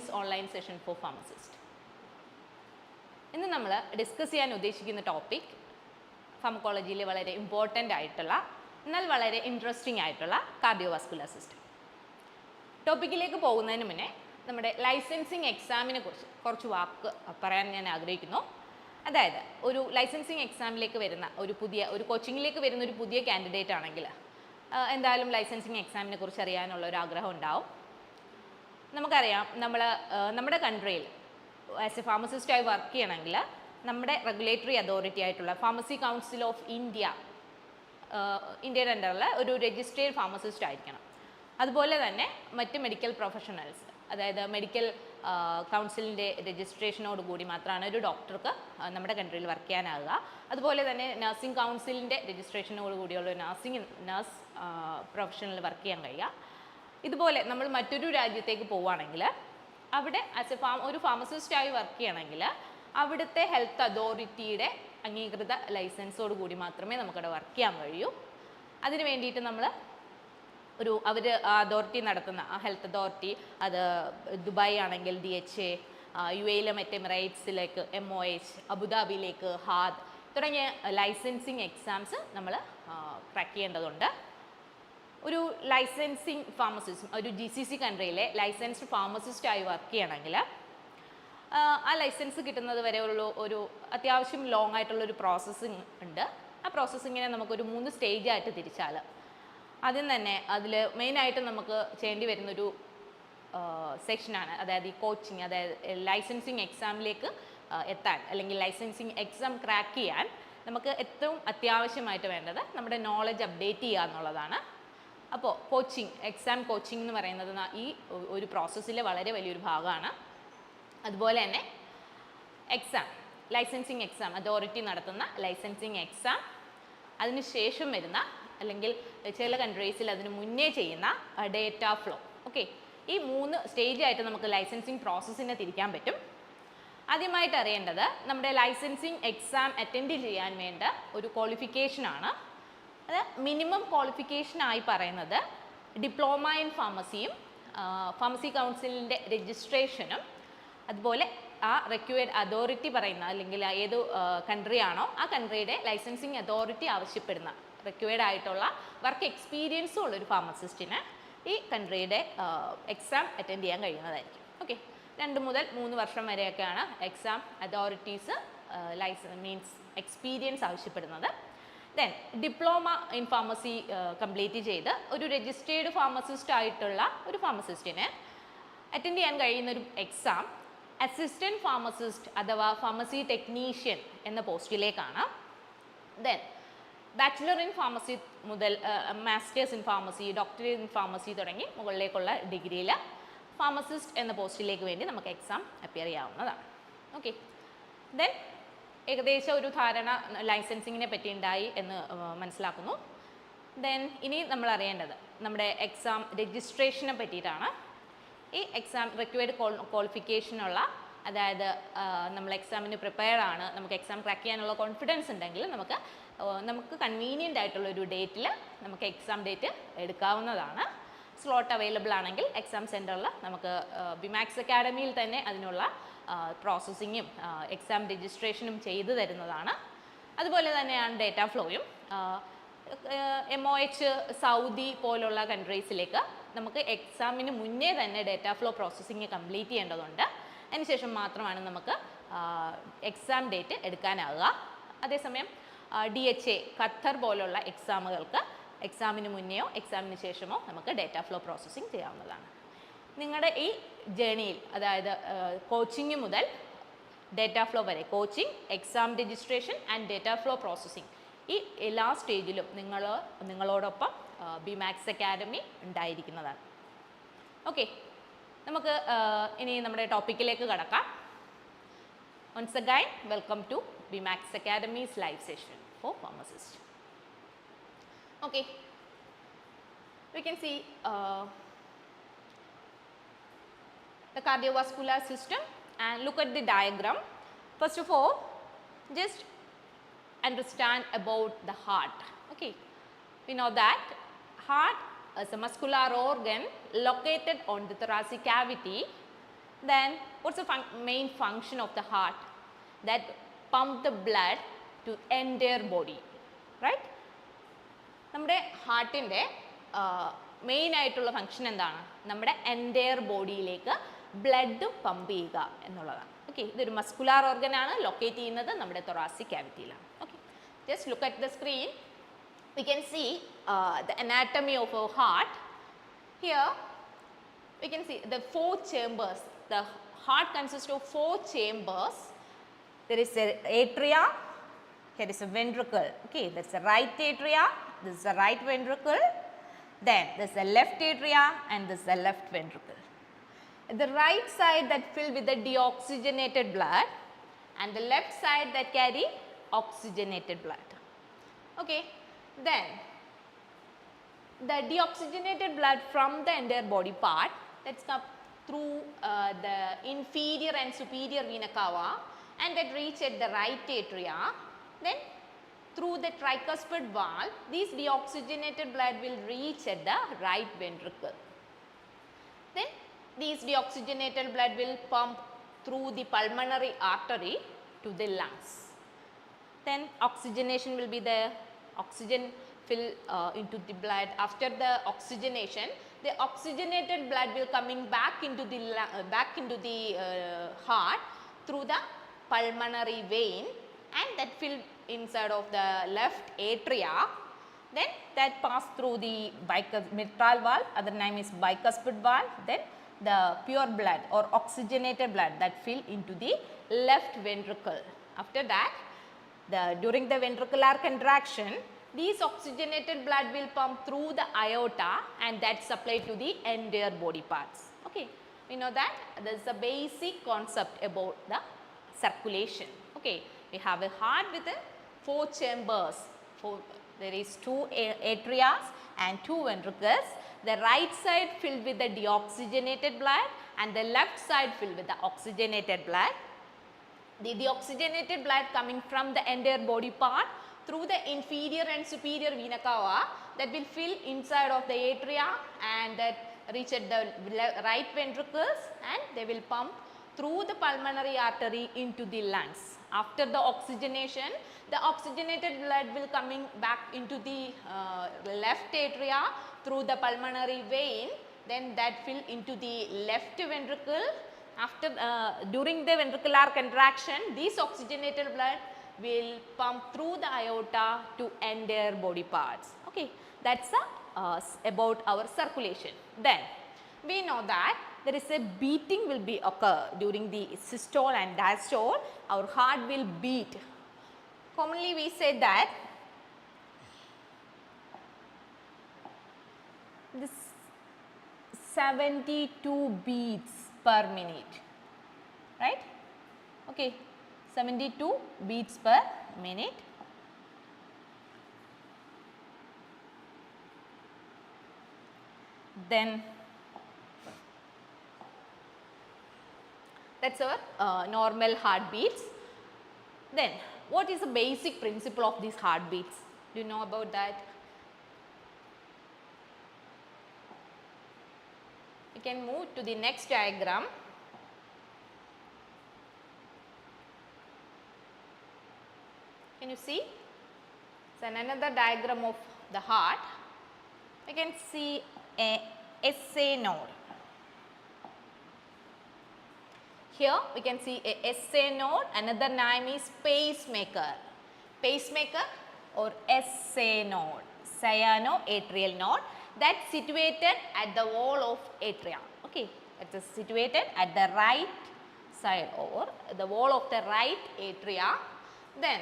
this online session for pharmacist. ഇന്ന് നമ്മൾ discuss ചെയ്യാൻ ഉദ്ദേശിക്കുന്ന ടോപ്പിക് ഫാർമക്കോളജിയിലെ വളരെ ഇമ്പോർട്ടൻ്റ് ആയിട്ടുള്ള എന്നാൽ വളരെ ഇൻട്രസ്റ്റിംഗ് ആയിട്ടുള്ള കാർഡിയോവാസ്കുലർ സിസ്റ്റം. ടോപ്പിക്കിലേക്ക് പോകുന്നതിന് മുന്നേ നമ്മുടെ ലൈസൻസിങ് എക്സാമിനെ കുറിച്ച് കുറച്ച് വാക്ക് പറയാൻ ഞാൻ ആഗ്രഹിക്കുന്നു. അതായത് ഒരു ലൈസൻസിങ് എക്സാമിലേക്ക് വരുന്ന ഒരു കോച്ചിങ്ങിലേക്ക് വരുന്ന ഒരു പുതിയ കാൻഡിഡേറ്റ് ആണെങ്കിൽ എന്തായാലും ലൈസൻസിങ് എക്സാമിനെ കുറിച്ച് അറിയാനുള്ള ഒരു ആഗ്രഹം ഉണ്ടാവും. നമുക്കറിയാം നമ്മുടെ കൺട്രിയിൽ ആസ് എ ഫാർമസിസ്റ്റായി വർക്ക് ചെയ്യണമെങ്കിൽ നമ്മുടെ റെഗുലേറ്ററി അതോറിറ്റി ആയിട്ടുള്ള ഫാർമസി കൗൺസിൽ ഓഫ് ഇന്ത്യയുടെ അണ്ടറിൽ ഒരു രജിസ്ട്രേഡ് ഫാർമസിസ്റ്റ് ആയിരിക്കണം. അതുപോലെ തന്നെ മറ്റ് മെഡിക്കൽ പ്രൊഫഷണൽസ്, അതായത് മെഡിക്കൽ കൗൺസിലിൻ്റെ രജിസ്ട്രേഷനോട് കൂടി മാത്രമാണ് ഒരു ഡോക്ടർക്ക് നമ്മുടെ കൺട്രിയിൽ വർക്ക് ചെയ്യാനാകുക. അതുപോലെ തന്നെ നഴ്സിംഗ് കൗൺസിലിൻ്റെ രജിസ്ട്രേഷനോട് കൂടിയുള്ള നഴ്സ് പ്രൊഫഷണൽ വർക്ക് ചെയ്യാൻ കഴിയുക. ഇതുപോലെ നമ്മൾ മറ്റൊരു രാജ്യത്തേക്ക് പോവുകയാണെങ്കിൽ അവിടെ ഒരു ഫാർമസിസ്റ്റായി വർക്ക് ചെയ്യണമെങ്കിൽ അവിടുത്തെ ഹെൽത്ത് അതോറിറ്റിയുടെ അംഗീകൃത ലൈസൻസോട് കൂടി മാത്രമേ നമുക്കവിടെ വർക്ക് ചെയ്യാൻ കഴിയൂ. അതിന് വേണ്ടിയിട്ട് നമ്മൾ അവർ അതോറിറ്റി നടത്തുന്ന ഹെൽത്ത് അതോറിറ്റി, അത് ദുബായ് ആണെങ്കിൽ DHA, UAE മറ്റ് എമിറേറ്റ്സിലേക്ക് MOH, അബുദാബിയിലേക്ക് HAAD തുടങ്ങിയ ലൈസൻസിങ് എക്സാംസ് നമ്മൾ ക്രാക്ക് ചെയ്യേണ്ടതുണ്ട്. ഒരു ലൈസൻസിങ് ഫാർമസിസ്റ്റ്, ഒരു GCC കൺട്രിയിലെ ലൈസൻസ്ഡ് ഫാർമസിസ്റ്റായി വർക്ക് ചെയ്യണമെങ്കിൽ ആ ലൈസൻസ് കിട്ടുന്നത് വരെ ഒരു അത്യാവശ്യം ലോങ് ആയിട്ടുള്ളൊരു പ്രോസസ്സിങ് ഉണ്ട്. ആ പ്രോസസ്സിങ്ങിനെ നമുക്കൊരു 3 സ്റ്റേജായിട്ട് തിരിച്ചാൽ, ആദ്യം തന്നെ അതിൽ മെയിനായിട്ട് നമുക്ക് ചെയ്യേണ്ടി വരുന്നൊരു സെക്ഷനാണ്, അതായത് ഈ കോച്ചിങ്, അതായത് ലൈസൻസിങ് എക്സാമിലേക്ക് എത്താൻ അല്ലെങ്കിൽ ലൈസൻസിങ് എക്സാം ക്രാക്ക് ചെയ്യാൻ നമുക്ക് ഏറ്റവും അത്യാവശ്യമായിട്ട് വേണ്ടത് നമ്മുടെ നോളജ് അപ്ഡേറ്റ് ചെയ്യുക എന്നുള്ളതാണ്. അപ്പോൾ എക്സാം കോച്ചിങ് എന്ന് പറയുന്നത് ഈ ഒരു പ്രോസസ്സിലെ വളരെ വലിയൊരു ഭാഗമാണ്. അതുപോലെ തന്നെ ലൈസൻസിങ് എക്സാം, അതോറിറ്റി നടത്തുന്ന ലൈസൻസിങ് എക്സാം, അതിന് ശേഷം വരുന്ന അല്ലെങ്കിൽ ചില കൺട്രീസിൽ അതിന് മുന്നേ ചെയ്യുന്ന ഡേറ്റ ഫ്ലോ. ഓക്കെ, ഈ 3 സ്റ്റേജായിട്ട് നമുക്ക് ലൈസൻസിങ് പ്രോസസ്സിനെ തിരിക്കാൻ പറ്റും. ആദ്യമായിട്ട് അറിയേണ്ടത് നമ്മുടെ ലൈസൻസിങ് എക്സാം അറ്റൻഡ് ചെയ്യാൻ വേണ്ട ഒരു ക്വാളിഫിക്കേഷനാണ്. അത് മിനിമം ക്വാളിഫിക്കേഷനായി പറയുന്നത് ഡിപ്ലോമ ഇൻ ഫാർമസിയും ഫാർമസി കൗൺസിലിൻ്റെ രജിസ്ട്രേഷനും, അതുപോലെ ആ റിക്വയർഡ് അതോറിറ്റി പറയുന്ന അല്ലെങ്കിൽ ഏത് കൺട്രിയാണോ ആ കൺട്രിയുടെ ലൈസൻസിങ് അതോറിറ്റി ആവശ്യപ്പെടുന്ന റിക്വയർഡ് ആയിട്ടുള്ള വർക്ക് എക്സ്പീരിയൻസും ഉള്ളൊരു ഫാർമസിസ്റ്റിന് ഈ കൺട്രിയുടെ എക്സാം അറ്റൻഡ് ചെയ്യാൻ കഴിയുന്നതായിരിക്കും. ഓക്കെ, 2 മുതൽ 3 വർഷം വരെയൊക്കെയാണ് എക്സാം അതോറിറ്റീസ് മീൻസ് എക്സ്പീരിയൻസ് ആവശ്യപ്പെടുന്നത്. Then diploma in pharmacy complete ചെയ്ത് ഒരു രജിസ്ട്രേഡ് ഫാർമസിസ്റ്റ് ആയിട്ടുള്ള ഒരു ഫാർമസിസ്റ്റിന് അറ്റൻഡ് ചെയ്യാൻ കഴിയുന്നൊരു എക്സാം അസിസ്റ്റൻറ്റ് ഫാർമസിസ്റ്റ് അഥവാ ഫാർമസി ടെക്നീഷ്യൻ എന്ന പോസ്റ്റിലേക്കാണ്. ദെൻ ബാച്ചിലർ ഇൻ ഫാർമസി മുതൽ masters in pharmacy, doctorate in pharmacy തുടങ്ങി മുകളിലേക്കുള്ള ഡിഗ്രിയിൽ ഫാർമസിസ്റ്റ് എന്ന പോസ്റ്റിലേക്ക് വേണ്ടി നമുക്ക് എക്സാം അപ്പിയർ ചെയ്യാവുന്നതാണ്. ഓക്കെ, ദെൻ ഏകദേശം ഒരു ധാരണ ലൈസൻസിങ്ങിനെ പറ്റി ഉണ്ടായി എന്ന് മനസ്സിലാക്കുന്നു. ദെൻ ഇനി നമ്മൾ അറിയേണ്ടത് നമ്മുടെ എക്സാം രജിസ്ട്രേഷനെ പറ്റിയിട്ടാണ്. ഈ എക്സാം റിക്വയർഡ് ക്വാളിഫിക്കേഷനുള്ള, അതായത് നമ്മൾ എക്സാമിന് പ്രിപ്പയർ ആണ്, നമുക്ക് എക്സാം ക്രാക്ക് ചെയ്യാനുള്ള കോൺഫിഡൻസ് ഉണ്ടെങ്കിൽ നമുക്ക് കൺവീനിയൻ്റ് ആയിട്ടുള്ള ഒരു ഡേറ്റിൽ നമുക്ക് എക്സാം ഡേറ്റ് എടുക്കാവുന്നതാണ്. സ്ലോട്ട് അവൈലബിൾ ആണെങ്കിൽ എക്സാം സെൻറ്ററിൽ നമുക്ക് ബിമാക്സ് അക്കാഡമിയിൽ തന്നെ അതിനുള്ള പ്രോസസ്സിങ്ങും എക്സാം രജിസ്ട്രേഷനും ചെയ്തു തരുന്നതാണ്. അതുപോലെ തന്നെയാണ് ഡേറ്റ ഫ്ലോയും. MOH, സൗദി പോലുള്ള കൺട്രീസിലേക്ക് നമുക്ക് എക്സാമിന് മുന്നേ തന്നെ ഡേറ്റ ഫ്ലോ പ്രോസസ്സിങ് കംപ്ലീറ്റ് ചെയ്യേണ്ടതുണ്ട്. അതിനുശേഷം മാത്രമാണ് നമുക്ക് എക്സാം ഡേറ്റ് എടുക്കാനാവുക. അതേസമയം DHA, ഖത്തർ പോലുള്ള എക്സാമുകൾക്ക് എക്സാമിന് മുന്നെയോ എക്സാമിന് ശേഷമോ നമുക്ക് ഡേറ്റ ഫ്ലോ പ്രോസസ്സിങ് ചെയ്യാവുന്നതാണ്. നിങ്ങളുടെ ഈ ജേണിയിൽ, അതായത് കോച്ചിങ് മുതൽ ഡേറ്റ ഫ്ലോ വരെ, coaching, exam registration and data flow processing, ഈ എല്ലാ സ്റ്റേജിലും നിങ്ങളോടൊപ്പം ബിമാക്സ് അക്കാഡമി ഉണ്ടായിരിക്കുന്നതാണ്. ഓക്കെ, നമുക്ക് ഇനി നമ്മുടെ ടോപ്പിക്കിലേക്ക് കടക്കാം. Once again welcome to Bimax academy's live session for pharmacist. Okay, we can see the cardiovascular system and look at the diagram. First of all, just understand about the heart. Okay, we know that heart is a muscular organ located on the thoracic cavity Then what's the main function of the heart? That pump the blood to entire body, right? നമ്മുടെ ഹാർട്ടിൻ്റെ main ആയിട്ടുള്ള function എന്താണ്? നമ്മുടെ entire ബോഡിയിലേക്ക് blood pump ചെയ്യുക എന്നുള്ളതാണ്. Okay, ഇതൊരു muscular organ ആണ്, locate ചെയ്യുന്നത് നമ്മുടെ തൊറാസിക് ക്യാവിറ്റിയിലാണ്. Okay, just look at the screen. We can see the anatomy of our heart. Here we can see the 4 chambers. The heart consists of 4 chambers. There is a atria, here is a ventricle. Okay, that's the right atria, this is the right ventricle, then there's the left atria and this is the left ventricle. The right side that filled with the deoxygenated blood and the left side that carry oxygenated blood. Okay, then the deoxygenated blood from the entire body part that's come through the inferior and superior vena cava and that reach at the right atria. Then through the tricuspid valve, this deoxygenated blood will reach at the right ventricle. Then this deoxygenated blood will pump through the pulmonary artery to the lungs. Then oxygenation will be there. Oxygen fill into the blood. After the oxygenation, the oxygenated blood will coming back into the heart through the pulmonary vein and that fill inside of the left atria. Then that pass through the mitral valve, other name is bicuspid valve. Then the pure blood or oxygenated blood that fill into the left ventricle. After that, during the ventricular contraction, this oxygenated blood will pump through the aorta and that supply to the entire body parts. Okay, we know that there is a basic concept about the circulation. Okay, we have a heart with 4 chambers. There is 2 atrias and 2 ventricles. The right side filled with the deoxygenated blood and the left side filled with the oxygenated blood. The deoxygenated blood coming from the entire body part through the inferior and superior vena cava that will fill inside of the atria and that reach at the right ventricles and they will pump through the pulmonary artery into the lungs. After the oxygenation, the oxygenated blood will coming back into the left atria through the pulmonary vein, then that fill into the left ventricle. After during the ventricular contraction, this oxygenated blood will pump through the aorta to entire body parts. Okay, that's about our circulation. Then we know that there is a beating will be occur during the systole and diastole. Our heart will beat. Commonly we say that this 72 beats per minute, right? Okay, 72 beats per minute. Then that's our normal heartbeats. Then what is the basic principle of these heartbeats? Do you know about that? We can move to the next diagram. Can you see? It's another diagram of the heart. We can see a SA node. Here we can see a SA node, another name is pacemaker. Pacemaker or SA node, cyanoatrial node, that's situated at the wall of atria. Okay, it is situated at the right side or the wall of the right atria. Then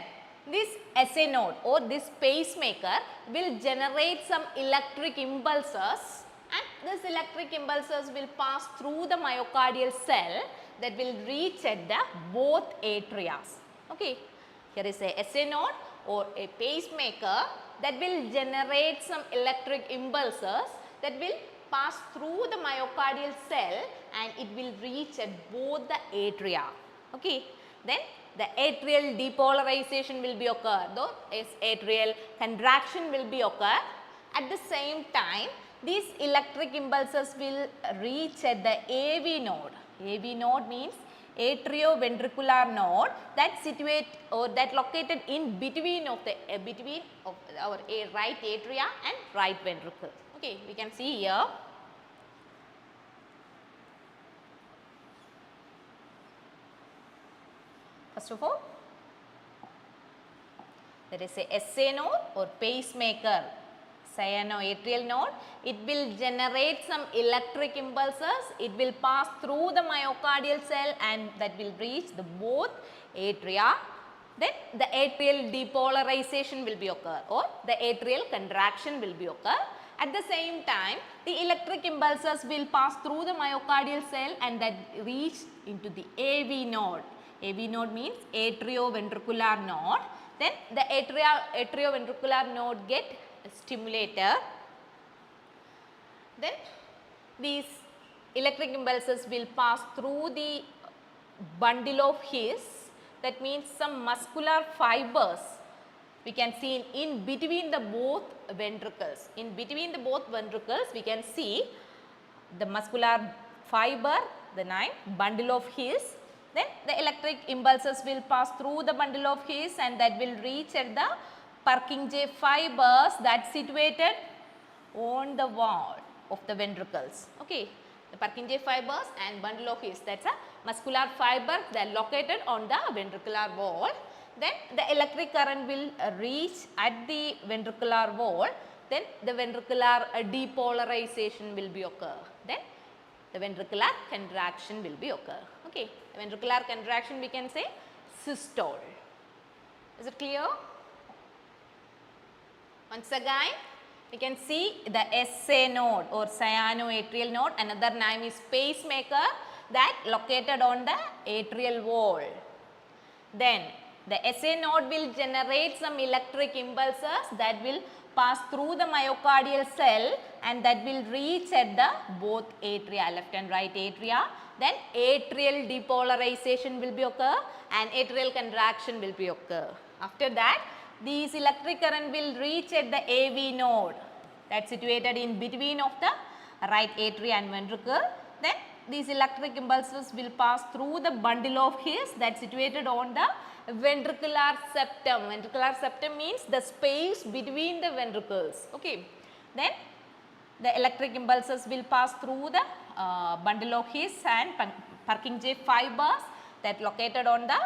this SA node or this pacemaker will generate some electric impulses and this electric impulses will pass through the myocardial cell that will reach at the both atrias. Okay, here is a SA node or a pacemaker that will generate some electric impulses that will pass through the myocardial cell and it will reach at both the atria. Okay, then the atrial depolarization will be occur, though is atrial contraction will be occur. At the same time, these electric impulses will reach at the AV node. AV node means atrioventricular node that situate or that located in between of the our right atria and right ventricle. Okay, we can see here. First of all, there is a SA node or pacemaker, cyanoatrial node. It will generate some electric impulses. It will pass through the myocardial cell and that will reach the both atria. Then the atrial depolarization will be occur or the atrial contraction will be occur. At the same time, the electric impulses will pass through the myocardial cell and that reach into the AV node. AV node means atrioventricular node. Then the atrioventricular node get stimulated. Then these electric impulses will pass through the bundle of His. That means some muscular fibers we can see in between the both ventricles. In between the both ventricles we can see the muscular fiber, the bundle of His. Then the electric impulses will pass through the bundle of His and that will reach at the Purkinje fibers that situated on the wall of the ventricles. Okay, the Purkinje fibers and bundle of His, that's a muscular fiber that located on the ventricular wall. Then the electric current will reach at the ventricular wall. Then the ventricular depolarization will be occur. Then the ventricular contraction will be occur. Okay, the ventricular contraction we can say systole. Is it clear? Once again, we can see the SA node or cyanoatrial node. Another name is pacemaker that located on the atrial wall. Then the SA node will generate some electric impulses that will pass through the myocardial cell and that will reach at the both atria, left and right atria. Then atrial depolarization will be occur and atrial contraction will be occur. After that, these electric current will reach at the AV node that's situated in between of the right atria and ventricle. Then these electric impulses will pass through the bundle of His that's situated on the ventricular septum. Ventricular septum means the space between the ventricles. Okay. Then the electric impulses will pass through the bundle of His and Purkinje fibers that located on the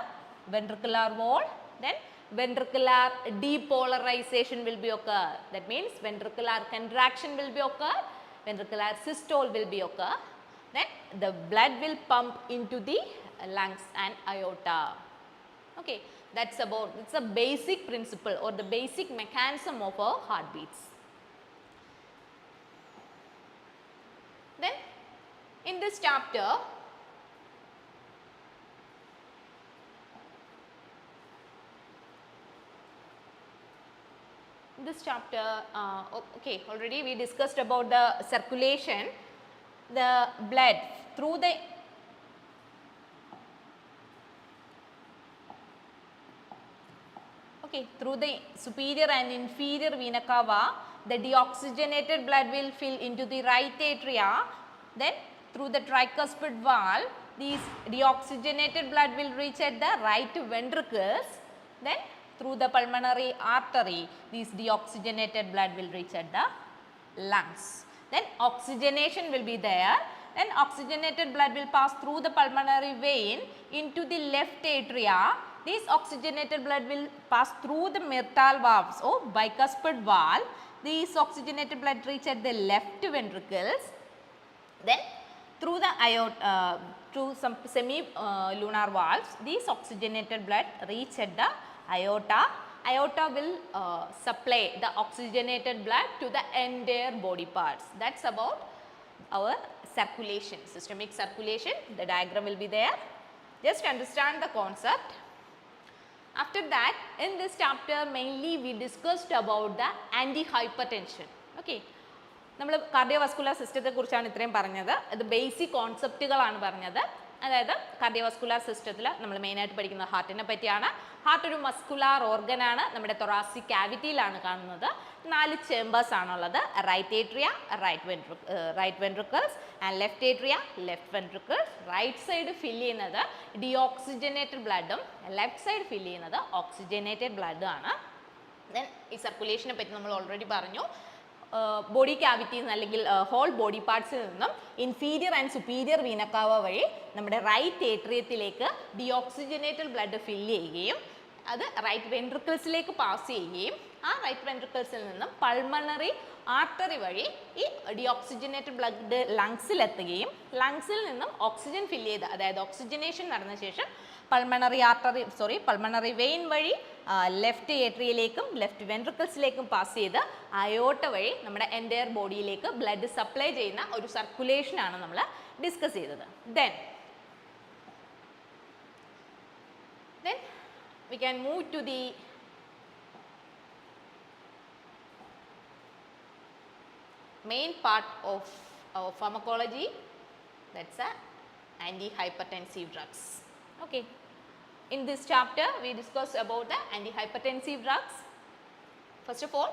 ventricular wall. Then ventricular depolarization will be occur. That means ventricular contraction will be occur, ventricular systole will be occur. Then the blood will pump into the lungs and aorta. Okay, that's about, it's a basic principle or the basic mechanism of our heartbeats. Then in this chapter, okay, already we discussed about the circulation, the blood through the through the superior and inferior vena cava, the deoxygenated blood will fill into the right atria. Then through the tricuspid valve, these deoxygenated blood will reach at the right ventricles. Then through the pulmonary artery, these deoxygenated blood will reach at the lungs. Then oxygenation will be there. Then oxygenated blood will pass through the pulmonary vein into the left atria. This oxygenated blood will pass through the Mertal valves or bicuspid valve. These oxygenated blood reach at the left ventricles. Then through the aorta, through some semi-lunar valves, these oxygenated blood reach at the aorta. Aorta will supply the oxygenated blood to the entire body parts. That's about our circulation, systemic circulation. The diagram will be there. Just understand the concept. After that, in this chapter mainly we discussed about the antihypertension. Okay. നമ്മൾ cardiovascular സിസ്റ്റത്തെ കുറിച്ചാണ് ഇത്രയും പറഞ്ഞത്. അത് basic കോൺസെപ്റ്റുകളാണ് പറഞ്ഞത്. അതായത് cardiovascular സിസ്റ്റത്തിൽ നമ്മൾ മെയിനായിട്ട് പഠിക്കുന്ന ഹാർട്ടിനെ പറ്റിയാണ്. ഹാർട്ട് ഒരു മസ്കുലാർ ഓർഗനാണ്, നമ്മുടെ തൊറാസിക് ക്യാവിറ്റിയിലാണ് കാണുന്നത്. 4 ചേമ്പേഴ്സ് ആണുള്ളത്. Right atria, right ventricles and left atria, left ventricles. Right side fill ചെയ്യുന്നത് ഡിയോക്സിജനേറ്റഡ് ബ്ലഡും ലെഫ്റ്റ് സൈഡ് ഫില്ല് ചെയ്യുന്നത് ഓക്സിജനേറ്റഡ് ബ്ലഡും ആണ്. ദെൻ ഈ സർക്കുലേഷനെ പറ്റി നമ്മൾ ഓൾറെഡി പറഞ്ഞു. ബോഡി ക്യാവിറ്റീസ് അല്ലെങ്കിൽ ഹോൾ ബോഡി പാർട്സിൽ നിന്നും ഇൻഫീരിയർ ആൻഡ് സുപ്പീരിയർ വീനക്കാവ വഴി നമ്മുടെ റൈറ്റ് ഏട്രിയത്തിലേക്ക് ഡിയോക്സിജനേറ്റഡ് ബ്ലഡ് ഫില്ല് ചെയ്യുകയും അത് റൈറ്റ് വെൻട്രിക്കിൾസിലേക്ക് പാസ് ചെയ്യുകയും ആ റൈറ്റ് വെൻട്രിക്കിൾസിൽ നിന്നും പൾമണറി ആർട്ടറി വഴി ഈ ഡിയോക്സിജനേറ്റഡ് ബ്ലഡ് ലങ്സിലെത്തുകയും ലങ്സിൽ നിന്നും ഓക്സിജൻ ഫില്ല് ചെയ്ത്, അതായത് ഓക്സിജനേഷൻ നടന്ന ശേഷം പൾമണറി വെയിൻ വഴി ലെഫ്റ്റ് ഏട്രിയയിലേക്കും ലെഫ്റ്റ് വെൻട്രിക്കിൾസിലേക്കും പാസ് ചെയ്ത് അയോട്ട വഴി നമ്മുടെ എൻറ്റയർ ബോഡിയിലേക്ക് ബ്ലഡ് സപ്ലൈ ചെയ്യുന്ന ഒരു സർക്കുലേഷനാണ് നമ്മൾ ഡിസ്കസ് ചെയ്തത്. Then we can move to the main part of our pharmacology, that's antihypertensive drugs. Okay, in this chapter we discuss about the antihypertensive drugs. First of all,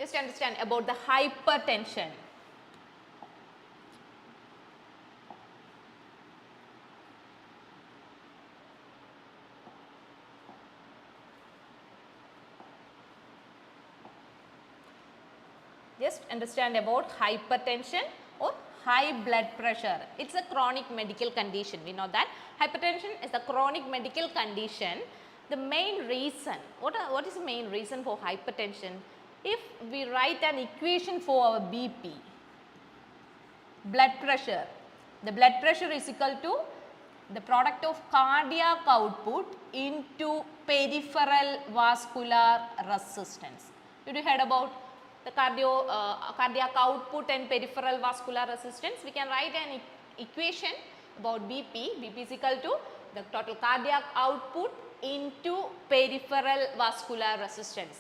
just understand about the hypertension. Just understand about hypertension or high blood pressure. It's a chronic medical condition. We know that hypertension is a chronic medical condition. The main reason, what is the main reason for hypertension? If we write an equation for our BP, blood pressure, the blood pressure is equal to the product of cardiac output into peripheral vascular resistance. Did you heard about the cardiac output and peripheral vascular resistance? We can write an equation about BP. BP is equal to the total cardiac output into peripheral vascular resistance.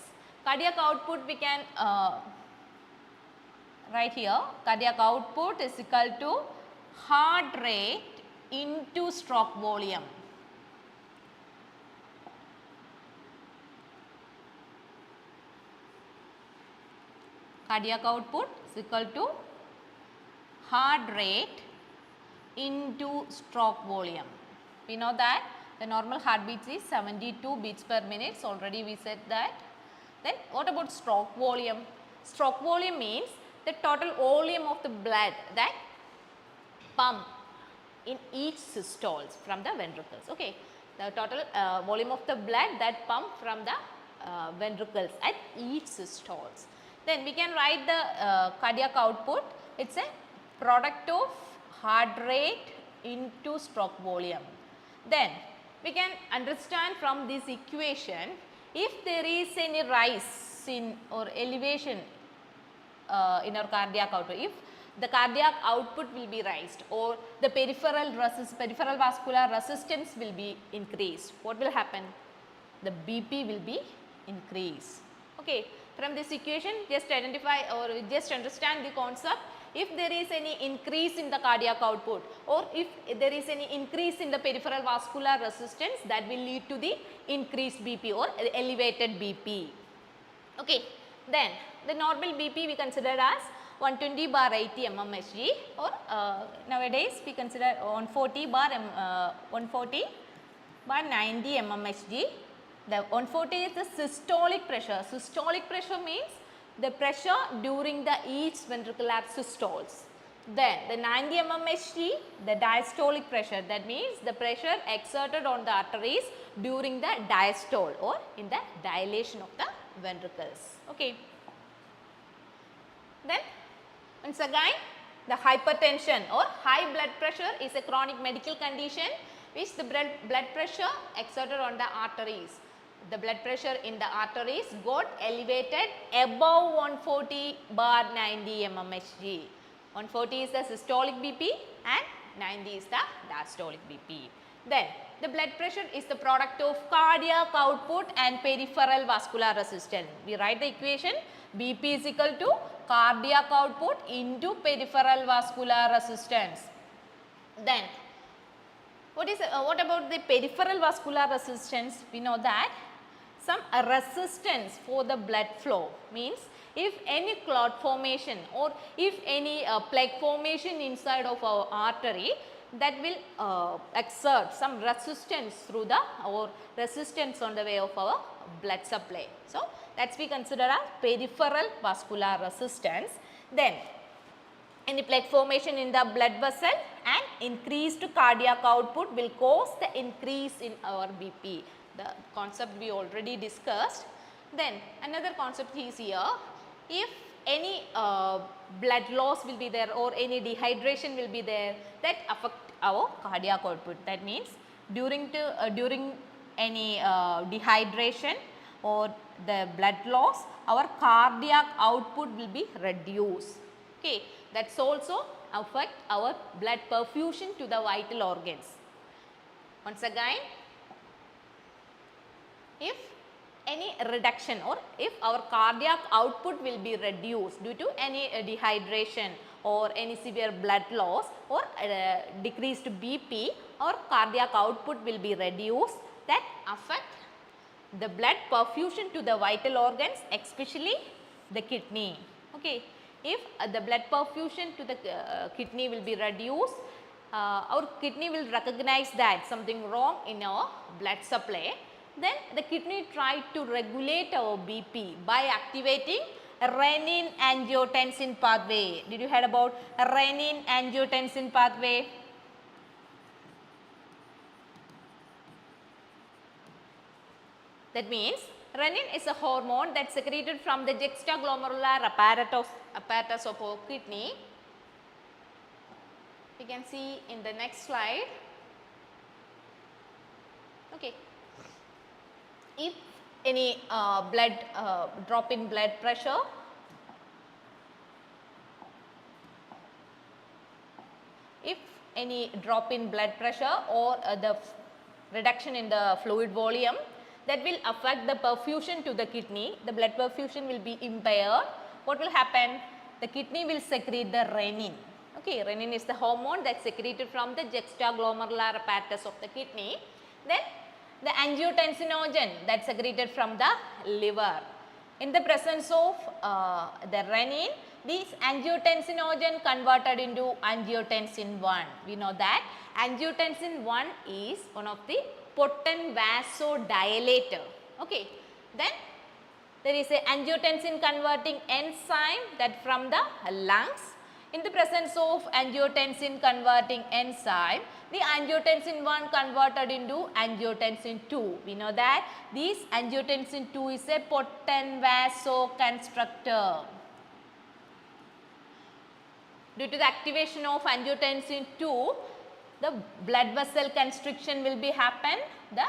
Cardiac output we can write here. Cardiac output is equal to heart rate into stroke volume. Cardiac output is equal to heart rate into stroke volume. We know that the normal heartbeat is 72 beats per minute. So already we said that. Then what about stroke volume? Stroke volume means the total volume of the blood that pump in each systoles from the ventricles. Okay, the total volume of the blood that pump from the ventricles at each systoles. Then we can write the cardiac output. It's a product of heart rate into stroke volume. Then we can understand from this equation, if there is any rise in or elevation in our cardiac output, if the cardiac output will be raised or the peripheral vascular resistance will be increased, what will happen? The BP will be increased. Okay, from this equation just identify or just understand the concept. If there is any increase in the cardiac output or if there is any increase in the peripheral vascular resistance, that will lead to the increased BP or elevated BP. Okay, then the normal BP we consider as 120/80 mmHg or nowadays we consider 140/90 mmHg. The 140 is the systolic pressure. Systolic pressure means the pressure during the each ventricular systoles. Then the 90 mmHg, the diastolic pressure, that means the pressure exerted on the arteries during the diastole or in the dilation of the ventricles. Okay. Then once again, the hypertension or high blood pressure is a chronic medical condition which the blood pressure exerted on the arteries. The blood pressure in the arteries got elevated above 140/90 mmHg. 140 is the systolic BP and 90 is the diastolic BP. Then the blood pressure is the product of cardiac output and peripheral vascular resistance. We write the equation BP is equal to cardiac output into peripheral vascular resistance. Then What about the peripheral vascular resistance? We know that some resistance for the blood flow means if any clot formation or if any plaque formation inside of our artery, that will exert some resistance through the or resistance on the way of our blood supply. So, that we consider as peripheral vascular resistance. Then any plaque formation in the blood vessel and increased cardiac output will cause the increase in our BP. The concept we already discussed. Then another concept is here, if any blood loss will be there or any dehydration will be there, that affect our cardiac output. That means during any dehydration or the blood loss, our cardiac output will be reduced. Okay, that's also affect our blood perfusion to the vital organs. Once again, if any reduction or if our cardiac output will be reduced due to any dehydration or any severe blood loss or decreased BP, or cardiac output will be reduced, that affect the blood perfusion to the vital organs, especially the kidney. Okay. If the blood perfusion to the kidney will be reduced, our kidney will recognize that something wrong in our blood supply. Then the kidney try to regulate our BP by activating renin-angiotensin pathway. Did you heard about renin-angiotensin pathway? That means renin is a hormone that's secreted from the juxtaglomerular apparatus of our kidney. You can see in the next slide. Okay. If any drop in blood pressure, or the reduction in the fluid volume, that will affect the perfusion to the kidney. The blood perfusion will be impaired. What will happen? The kidney will secrete the renin. Okay, renin is the hormone that's secreted from the juxtaglomerular apparatus of the kidney. Then the angiotensinogen that's secreted from the liver. In the presence of the renin, this angiotensinogen converted into angiotensin 1. We know that angiotensin 1 is one of the potent vasodilator. Okay. Then there is a angiotensin converting enzyme that from the lungs. In the presence of angiotensin converting enzyme, the angiotensin 1 converted into angiotensin 2. We know that this angiotensin 2 is a potent vasoconstrictor. Due to the activation of angiotensin 2, the blood vessel constriction will be happen. The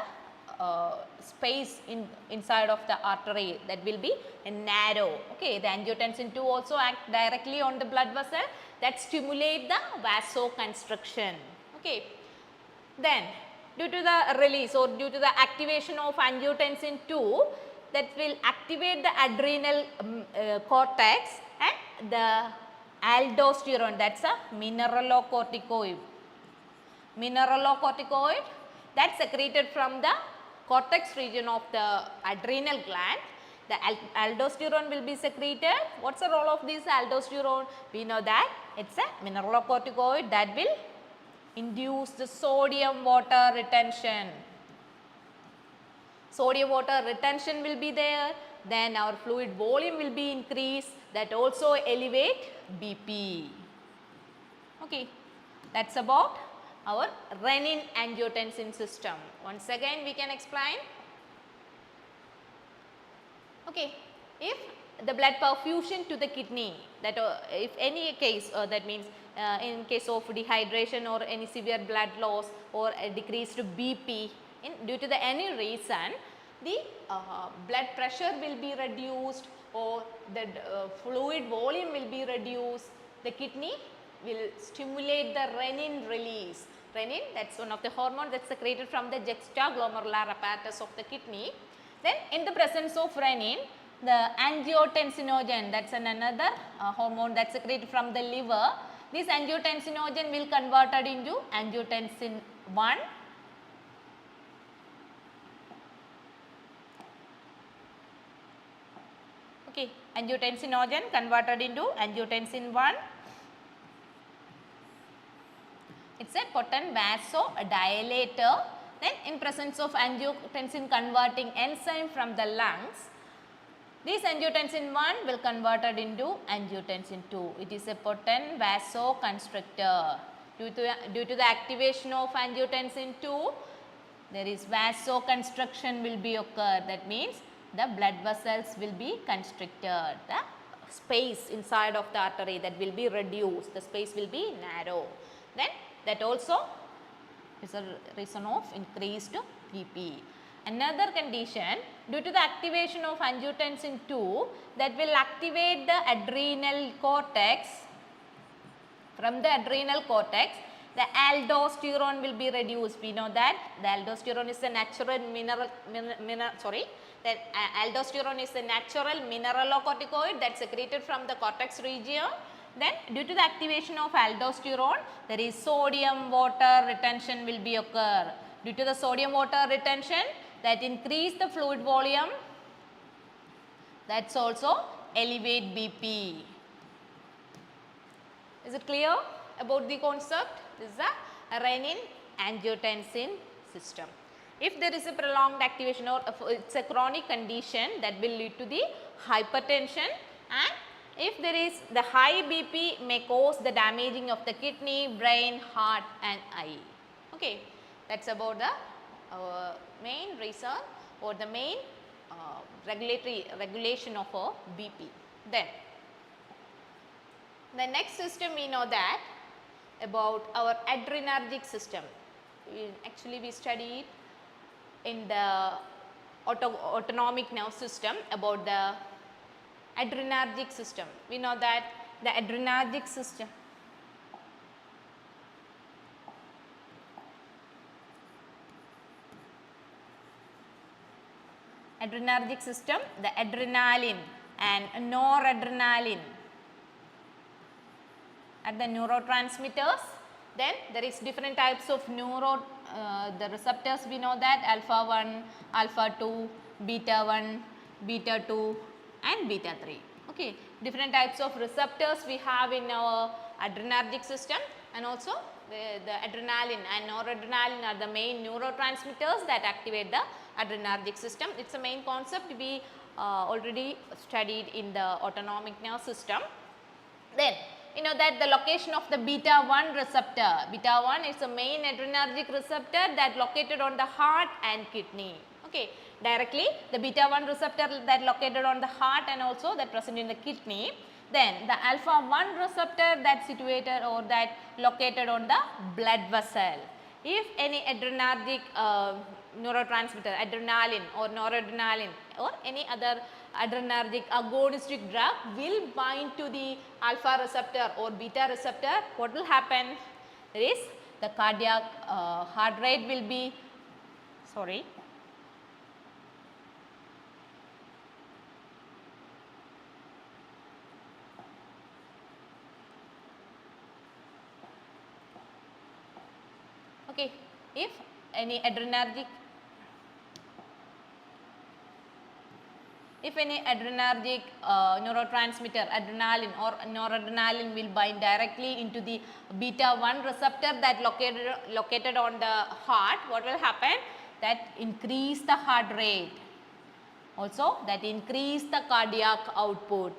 space inside of the artery, that will be narrow. Okay, the angiotensin 2 also act directly on the blood vessel, that stimulate the vasoconstriction. Okay. Then due to the release or due to the activation of angiotensin 2, that will activate the adrenal cortex and the aldosterone, that's a mineralocorticoid. Mineralocorticoid that's secreted from the cortex region of the adrenal gland. The aldosterone will be secreted. What's the role of this aldosterone? We know that it's a mineralocorticoid that will induce the sodium water retention. Sodium water retention will be there. Then our fluid volume will be increased. That also elevate BP. Okay, that's about our renin-angiotensin system. Once again we can explain. Okay, if the blood perfusion to the kidney, that if any case that means in case of dehydration or any severe blood loss or a decreased BP due to the any reason, the blood pressure will be reduced or the fluid volume will be reduced. The kidney will stimulate the renin release. Renin, that's one of the hormones that's secreted from the juxtaglomerular apparatus of the kidney. Then in the presence of renin, the angiotensinogen, that's another hormone that's secreted from the liver. This angiotensinogen will converted into angiotensin 1, okay, angiotensinogen converted into angiotensin 1. It's a potent vasodilator. Then in presence of angiotensin converting enzyme from the lungs, this angiotensin 1 will converted into angiotensin 2. It is a potent vasoconstrictor. Due to the activation of angiotensin 2, there is vasoconstriction will be occurred. That means the blood vessels will be constricted. The space inside of the artery that will be reduced. The space will be narrow. Then that also is a reason of increased BP. Another condition, due to the activation of angiotensin 2, that will activate the adrenal cortex. From the adrenal cortex, the aldosterone will be reduced. We know that the aldosterone is a natural aldosterone is a natural mineralocorticoid that is secreted from the cortex region. Then due to the activation of aldosterone, there is sodium water retention will be occur. Due to the sodium water retention, that increase the fluid volume, that's also elevate BP. Is it clear about the concept? This is a renin-angiotensin system. If there is a prolonged activation or it's a chronic condition, that will lead to the hypertension, and if there is the high BP may cause the damaging of the kidney, brain, heart and eye. Okay, that's about the main reason or the main regulation of a BP. Then the next system we know that about our adrenergic system. Actually we studied in the autonomic nerve system about the adrenergic system. We know that the adrenergic system the adrenaline and noradrenaline are the neurotransmitters. Then there is different types of the receptors. We know that alpha 1, alpha 2, beta 1, beta 2 and beta 3. Okay, different types of receptors we have in our adrenergic system, and also the adrenaline and noradrenaline are the main neurotransmitters that activate the adrenergic system. It's a main concept we already studied in the autonomic nerve system. Then you know that the location of the beta 1 receptor. Beta 1 is the main adrenergic receptor that located on the heart and kidney. Okay, directly the beta 1 receptor that located on the heart and also that present in the kidney. Then the alpha 1 receptor that situated or that located on the blood vessel. If any adrenergic neurotransmitter, adrenaline or noradrenaline or any other adrenergic agonistic drug will bind to the alpha receptor or beta receptor, what will happen? There is the cardiac heart rate will be, okay, if any adrenergic neurotransmitter, adrenaline or noradrenaline will bind directly into the beta 1 receptor that located on the heart, what will happen? That increase the heart rate, also that increase the cardiac output.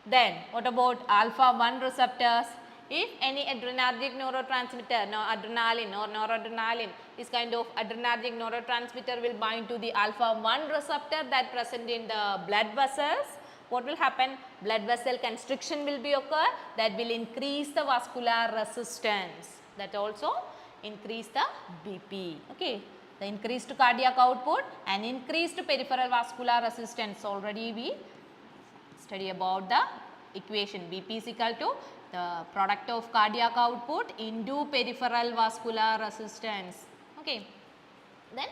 Then what about alpha 1 receptors? If any adrenergic neurotransmitter, adrenaline or noradrenaline, this kind of adrenergic neurotransmitter will bind to the alpha 1 receptor that present in the blood vessels, what will happen? Blood vessel constriction will be occur, that will increase the vascular resistance, that also increase the BP. Okay, the increased cardiac output and increased peripheral vascular resistance. Already we study about the equation. BP is equal to the product of cardiac output into peripheral vascular resistance. Okay. Then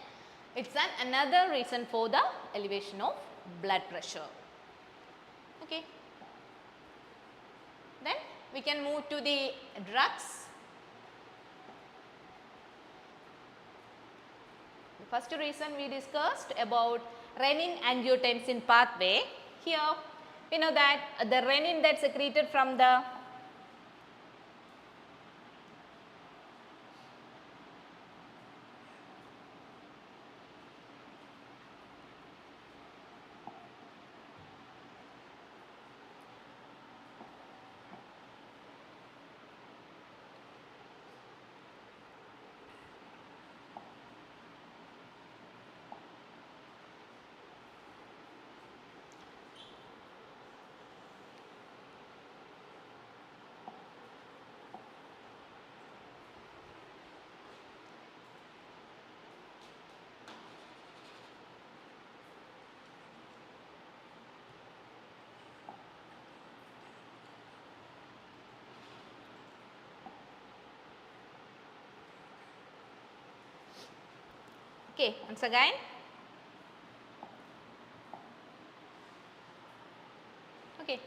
it's another reason for the elevation of blood pressure. Okay. Then we can move to the drugs. First reason we discussed about renin-angiotensin pathway. Here we know that the renin that secreted from the okay, once again. Okay,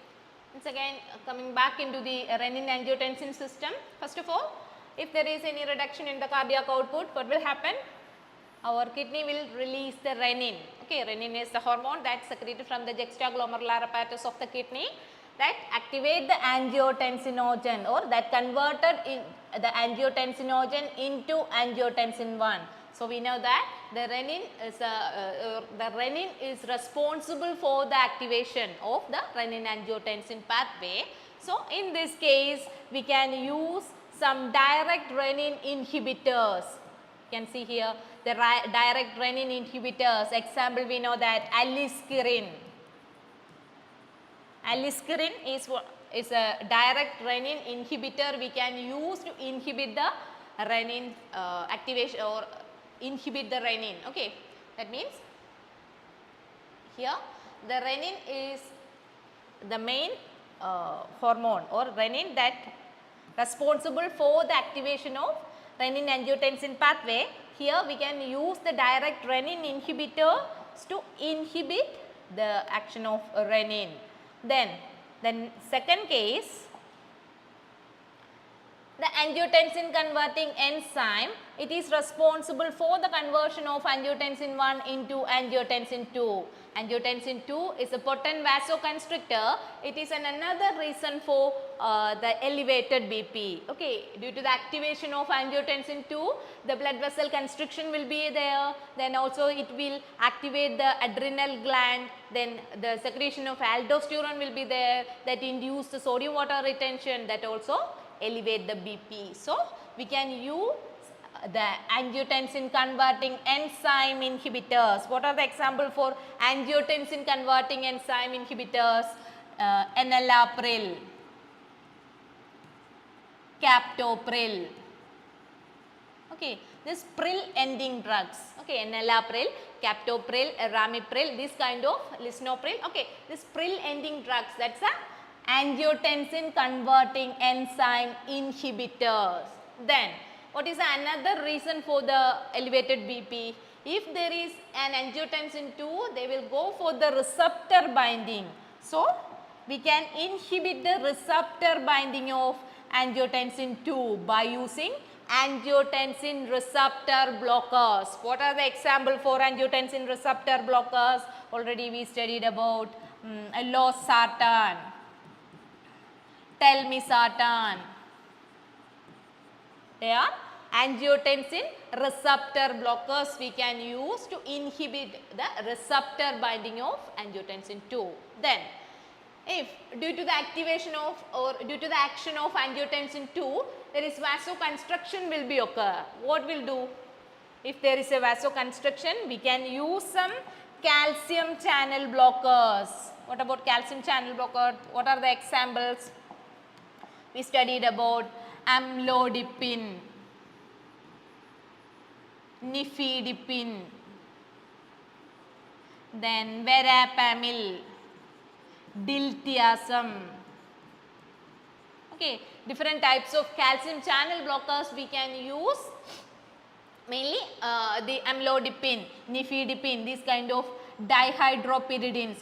once again coming back into the renin-angiotensin system. First of all, if there is any reduction in the cardiac output, what will happen? Our kidney will release the renin. Okay, renin is the hormone that secreted from the juxtaglomerular apparatus of the kidney that activate the angiotensinogen, or that converted in the angiotensinogen into angiotensin 1. So we know that the renin is responsible for the activation of the renin-angiotensin pathway. So in this case, we can use some direct renin inhibitors. You can see here the direct renin inhibitors. Example, we know that aliskiren. Aliskiren is a direct renin inhibitor we can use to inhibit the renin activation, or inhibit the renin. Okay, that means here the renin is the main hormone, or renin that responsible for the activation of renin-angiotensin pathway. Here we can use the direct renin inhibitors to inhibit the action of renin. Then the second case, the angiotensin converting enzyme, it is responsible for the conversion of angiotensin 1 into angiotensin 2. Angiotensin 2 is a potent vasoconstrictor. It is another reason for the elevated BP. Okay, due to the activation of angiotensin 2, the blood vessel constriction will be there. Then also it will activate the adrenal gland. Then the secretion of aldosterone will be there, that induce the sodium water retention, that also elevate the BP. So we can use the angiotensin converting enzyme inhibitors. What are the example for angiotensin converting enzyme inhibitors? Enalapril, captopril. Okay, this pril ending drugs. Okay, enalapril, captopril, ramipril, this kind of lisinopril. Okay, this pril ending drugs, that's a angiotensin converting enzyme inhibitors. Then what is another reason for the elevated BP? If there is an angiotensin 2, they will go for the receptor binding. So we can inhibit the receptor binding of angiotensin 2 by using angiotensin receptor blockers. What are the example for angiotensin receptor blockers? Already we studied about losartan, telmisartan. They are angiotensin receptor blockers we can use to inhibit the receptor binding of angiotensin 2. Then if due to the activation of, or due to the action of angiotensin 2, there is vasoconstriction will be occur. What will do? If there is a vasoconstriction, we can use some calcium channel blockers. What about calcium channel blocker? What are the examples? We studied about amlodipine, nifedipine, then verapamil, diltiazem. Okay, different types of calcium channel blockers we can use, mainly the amlodipine, nifedipine, these kind of dihydropyridines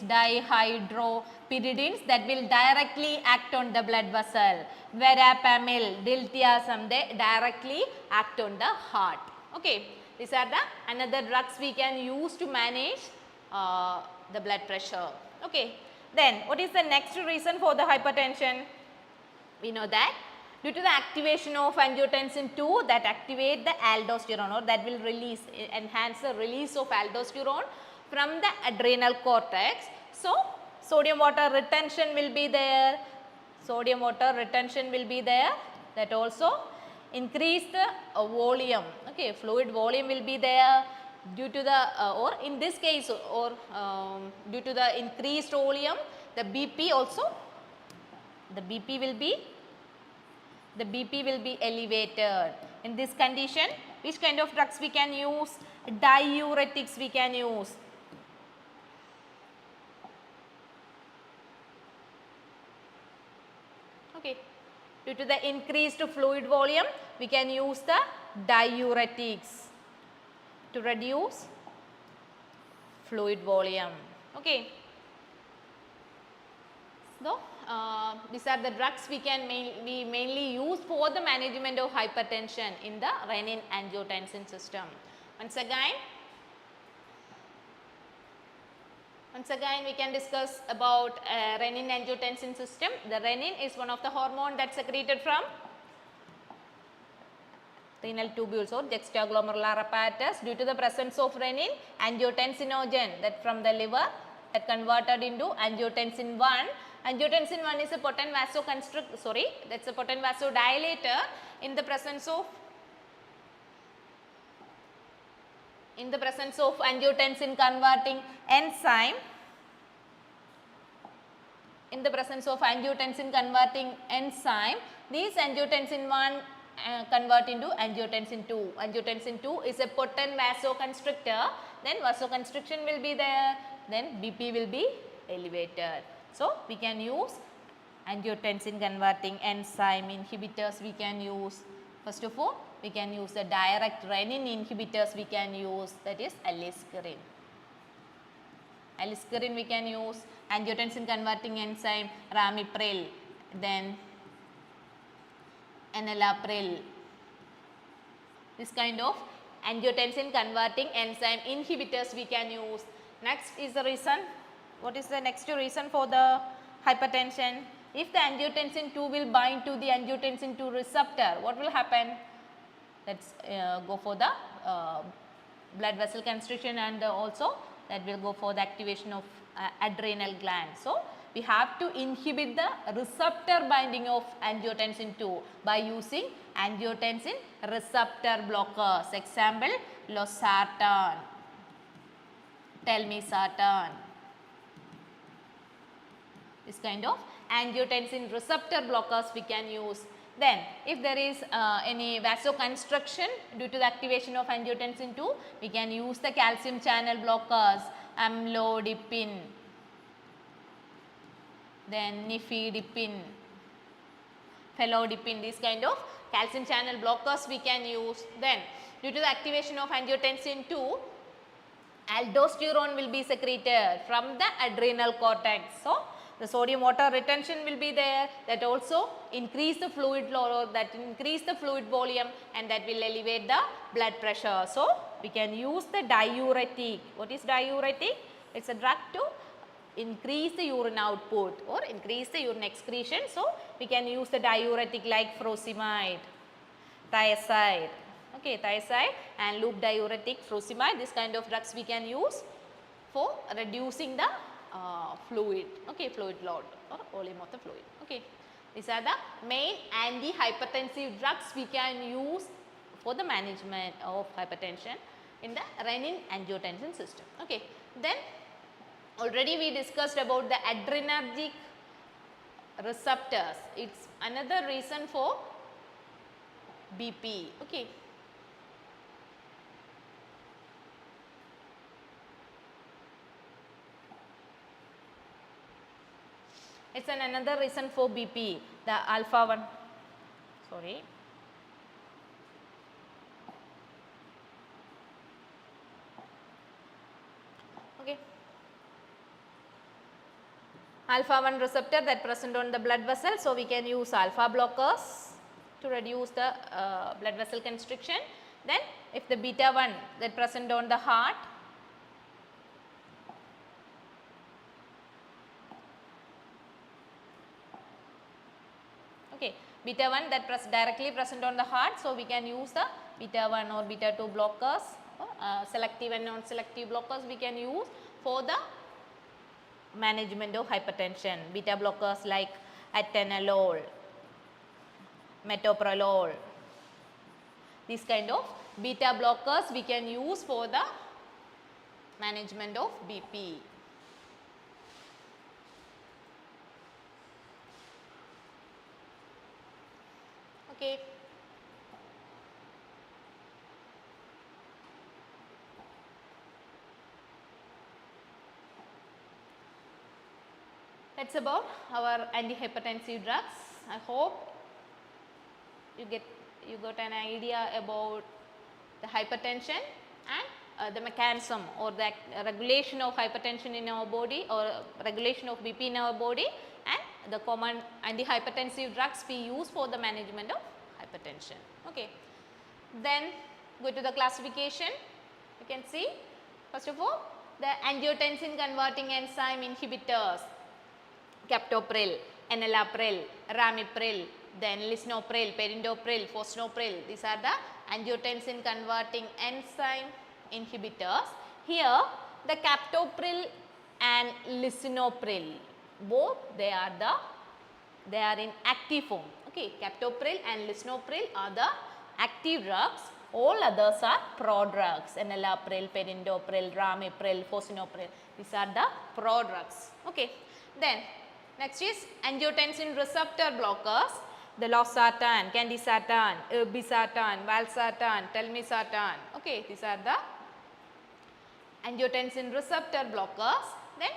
that will directly act on the blood vessel. Verapamil, diltiazem, they directly act on the heart. Okay, these are the another drugs we can use to manage the blood pressure. Okay. Then what is the next reason for the hypertension? We know that due to the activation of angiotensin 2 that activate the aldosterone, or that will release, enhance the release of aldosterone from the adrenal cortex. So, sodium water retention will be there, that also increase the volume, okay, fluid volume will be there due to the or in this case or due to the increased volume, the BP also, the BP will be elevated. In this condition, which kind of drugs we can use? Diuretics we can use. Okay. Due to the increased fluid volume, we can use the diuretics to reduce fluid volume. Okay. So, these are the drugs we can mainly use for the management of hypertension in the renin-angiotensin system. Once again we can discuss about renin-angiotensin system. The renin is one of the hormone that's secreted from renal tubules or juxtaglomerular apparatus. Due to the presence of renin, angiotensinogen that from the liver that converted into angiotensin 1. Angiotensin 1 is a potent vasoconstrictor, that's a potent vasodilator in the presence of angiotensin converting enzyme. In the presence of angiotensin converting enzyme, these angiotensin 1 convert into angiotensin 2. Angiotensin 2 is a potent vasoconstrictor, then vasoconstriction will be there, then BP will be elevated. So, we can use angiotensin converting enzyme inhibitors we can use. First of all, we can use the direct renin inhibitors we can use, that is aliskiren. Aliskiren we can use, angiotensin converting enzyme ramipril, then enalapril. This kind of angiotensin converting enzyme inhibitors we can use. Next is the reason. What is the next reason for the hypertension? If the angiotensin 2 will bind to the angiotensin 2 receptor, what will happen? Let's go for the blood vessel constriction, and also that will go for the activation of adrenal gland. So, we have to inhibit the receptor binding of angiotensin 2 by using angiotensin receptor blockers. Example, losartan, telmisartan. This kind of angiotensin receptor blockers we can use. Then, if there is any vasoconstriction due to the activation of angiotensin 2, we can use the calcium channel blockers, amlodipine, then nifedipine, felodipine. These kind of calcium channel blockers we can use. Then, due to the activation of angiotensin 2, aldosterone will be secreted from the adrenal cortex. So, the sodium water retention will be there, that also increase the fluid volume, and that will elevate the blood pressure. So, we can use the diuretic. What is diuretic? It is a drug to increase the urine output or increase the urine excretion. So, we can use the diuretic like furosemide, thiazide, okay, thiazide and loop diuretic, furosemide. This kind of drugs we can use for reducing the fluid, okay, fluid load or volume of the fluid. Okay. These are the main antihypertensive drugs we can use for the management of hypertension in the renin-angiotensin system. Okay. Then already we discussed about the adrenergic receptors. It's another reason for BP. Okay. It's another reason for BP, the alpha 1, sorry. Okay. Alpha 1 receptor that present on the blood vessel. So, we can use alpha blockers to reduce the blood vessel constriction. Then if the beta 1 that present on the heart, okay, beta 1 that directly present on the heart, so we can use the beta 1 or beta 2 blockers, selective and non-selective blockers we can use for the management of hypertension. Beta blockers like atenolol, metoprolol, these kind of beta blockers we can use for the management of BP. Okay. That's about our antihypertensive drugs. I hope you got an idea about the hypertension and the mechanism or the regulation of hypertension in our body or regulation of BP in our body, and the common antihypertensive drugs we use for the management of hypertension. Okay. Then go to the classification. You can see first of all the angiotensin converting enzyme inhibitors, captopril, enalapril, ramipril, then lisinopril, perindopril, fosinopril. These are the angiotensin converting enzyme inhibitors. Here the captopril and lisinopril, both they are in active form. Okay, captopril and lisinopril are the active drugs. All others are prodrugs. Enalapril, perindopril, ramipril, fosinopril. These are the prodrugs. Okay. Then next is angiotensin receptor blockers. The losartan, candesartan, irbesartan, valsartan, telmisartan. Okay, these are the angiotensin receptor blockers. Then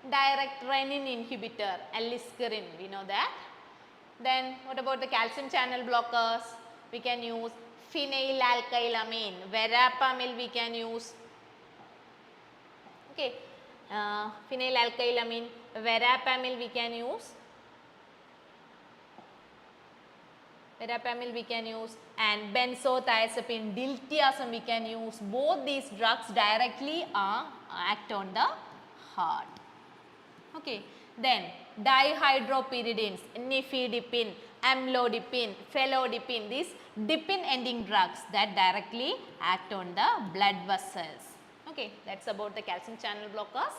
direct renin inhibitor, aliskiren, we know that. Then what about the calcium channel blockers? We can use phenylalkylamine, verapamil we can use. Okay, phenylalkylamine, verapamil we can use. Verapamil we can use, and benzothiazepine, diltiazem we can use. Both these drugs directly act on the heart. Okay. Then dihydropyridines, nifedipine, amlodipine, felodipine, these dipine ending drugs that directly act on the blood vessels. Okay, that's about the calcium channel blockers.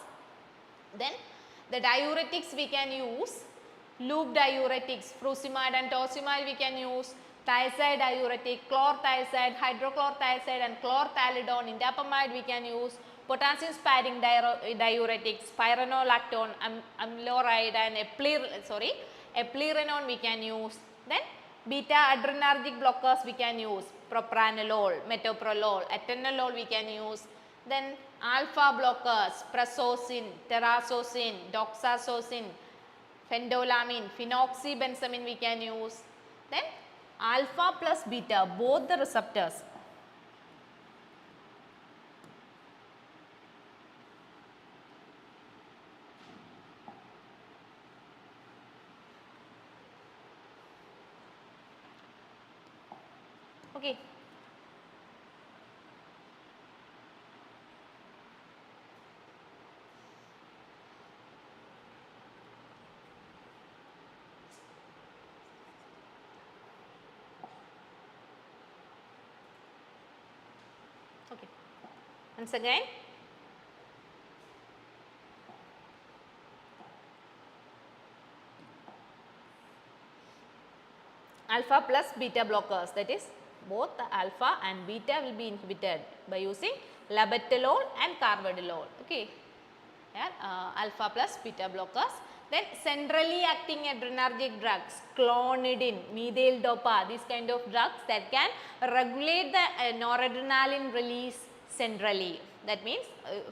Then the diuretics we can use, loop diuretics, furosemide and torsemide we can use, thiazide diuretic, chlorthiazide, hydrochlorothiazide and chlorthalidone, indapamide we can use, potassium sparing diuretics, spironolactone, amloride and eplerenone we can use. Then beta adrenergic blockers we can use, propranolol, metoprolol, atenolol we can use. Then alpha blockers, prazosin, terazosin, doxazosin, phendolamine, phenoxybenzamin we can use. Then alpha plus beta, both the receptors. Okay. Okay. Once again, alpha plus beta blockers, that is both the alpha and beta will be inhibited by using labetalol and carvedilol. Okay, yeah, alpha plus beta blockers. Then centrally acting adrenergic drugs, clonidine, methyl dopa, these kind of drugs that can regulate the noradrenaline release centrally. That means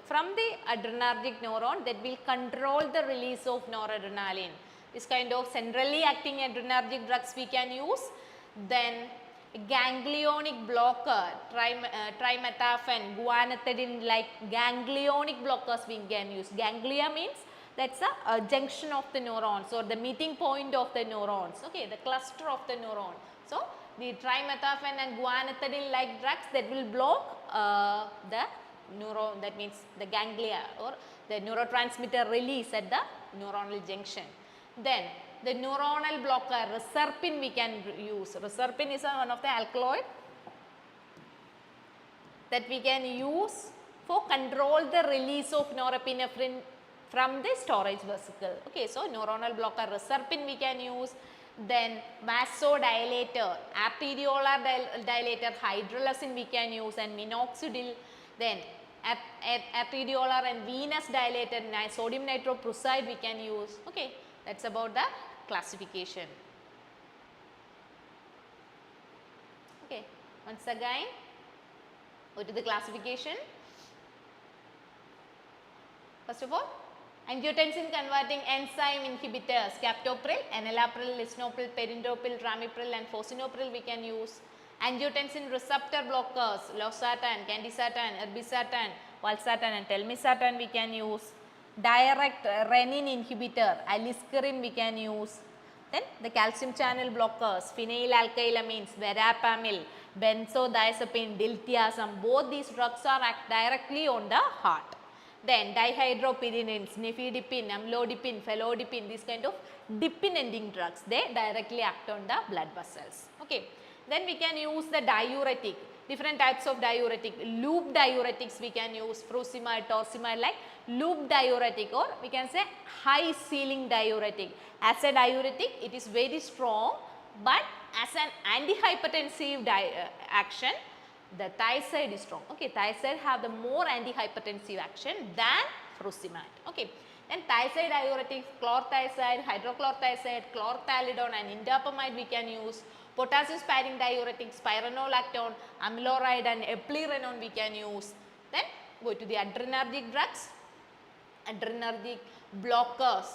from the adrenergic neuron that will control the release of noradrenaline. This kind of centrally acting adrenergic drugs we can use. Then ganglionic blocker, trimethophan, guanethidine like ganglionic blockers we can use. Ganglia means that's a junction of the neurons or the meeting point of the neurons, okay, the cluster of the neuron. So the trimethamphetamine and guanethidine like drugs that will block the neuron, that means the ganglia or the neurotransmitter release at the neuronal junction. Then the neuronal blocker reserpine we can use. Reserpine is one of the alkaloid that we can use for control the release of norepinephrine from the storage vesicle. Okay, so neuronal blocker reserpine we can use. Then vasodilator, arteriolar dilator hydralazine we can use, and minoxidil. Then arteriolar and venous dilator sodium nitroprusside we can use. Okay, that's about the classification. Okay, once again go to the classification. First of all, angiotensin converting enzyme inhibitors, captopril, enalapril, lisinopril, perindopril, ramipril and fosinopril we can use. Angiotensin receptor blockers, losartan, candesartan, irbesartan, valsartan and telmisartan we can use. Direct renin inhibitor, aliskiren we can use. Then the calcium channel blockers, phenylalkylamines, verapamil, benzodiazepine, diltiazem, both these drugs are act directly on the heart. Then dihydropyridines, nifedipine, amlodipine, felodipine, these kind of dipine ending drugs, they directly act on the blood vessels. Okay. Then we can use the diuretic, different types of diuretic, loop diuretics we can use, furosemide, torsemide like loop diuretic, or we can say high ceiling diuretic. As a diuretic it is very strong, but as an antihypertensive action the thiazide is strong. Okay, thiazide have the more antihypertensive action than furosemide. Okay, and thiazide diuretics, chlorothiazide, hydrochlorothiazide, chlorothalidone and indapamide we can use. Potassium sparing diuretics, spironolactone, amiloride and eplerenone we can use. Then go to the adrenergic drugs, adrenergic blockers,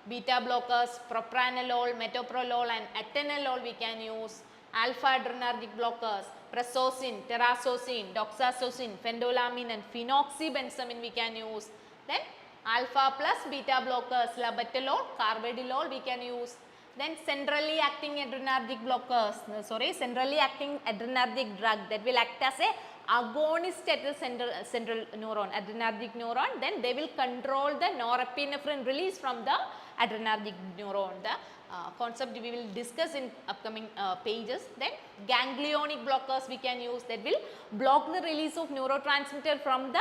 beta blockers, propranolol, metoprolol and atenolol we can use. Alpha adrenergic blockers, prazosin, terazosin, doxazosin, phendolamine and phenoxybenzamin we can use. Then alpha plus beta blockers, labetalol, carvedilol we can use. Then centrally acting adrenergic blockers, centrally acting adrenergic drug that will act as a agonist at the central neuron, adrenergic neuron. Then they will control the norepinephrine release from the adrenergic neuron. The concept we will discuss in upcoming pages. Then ganglionic blockers we can use that will block the release of neurotransmitter from the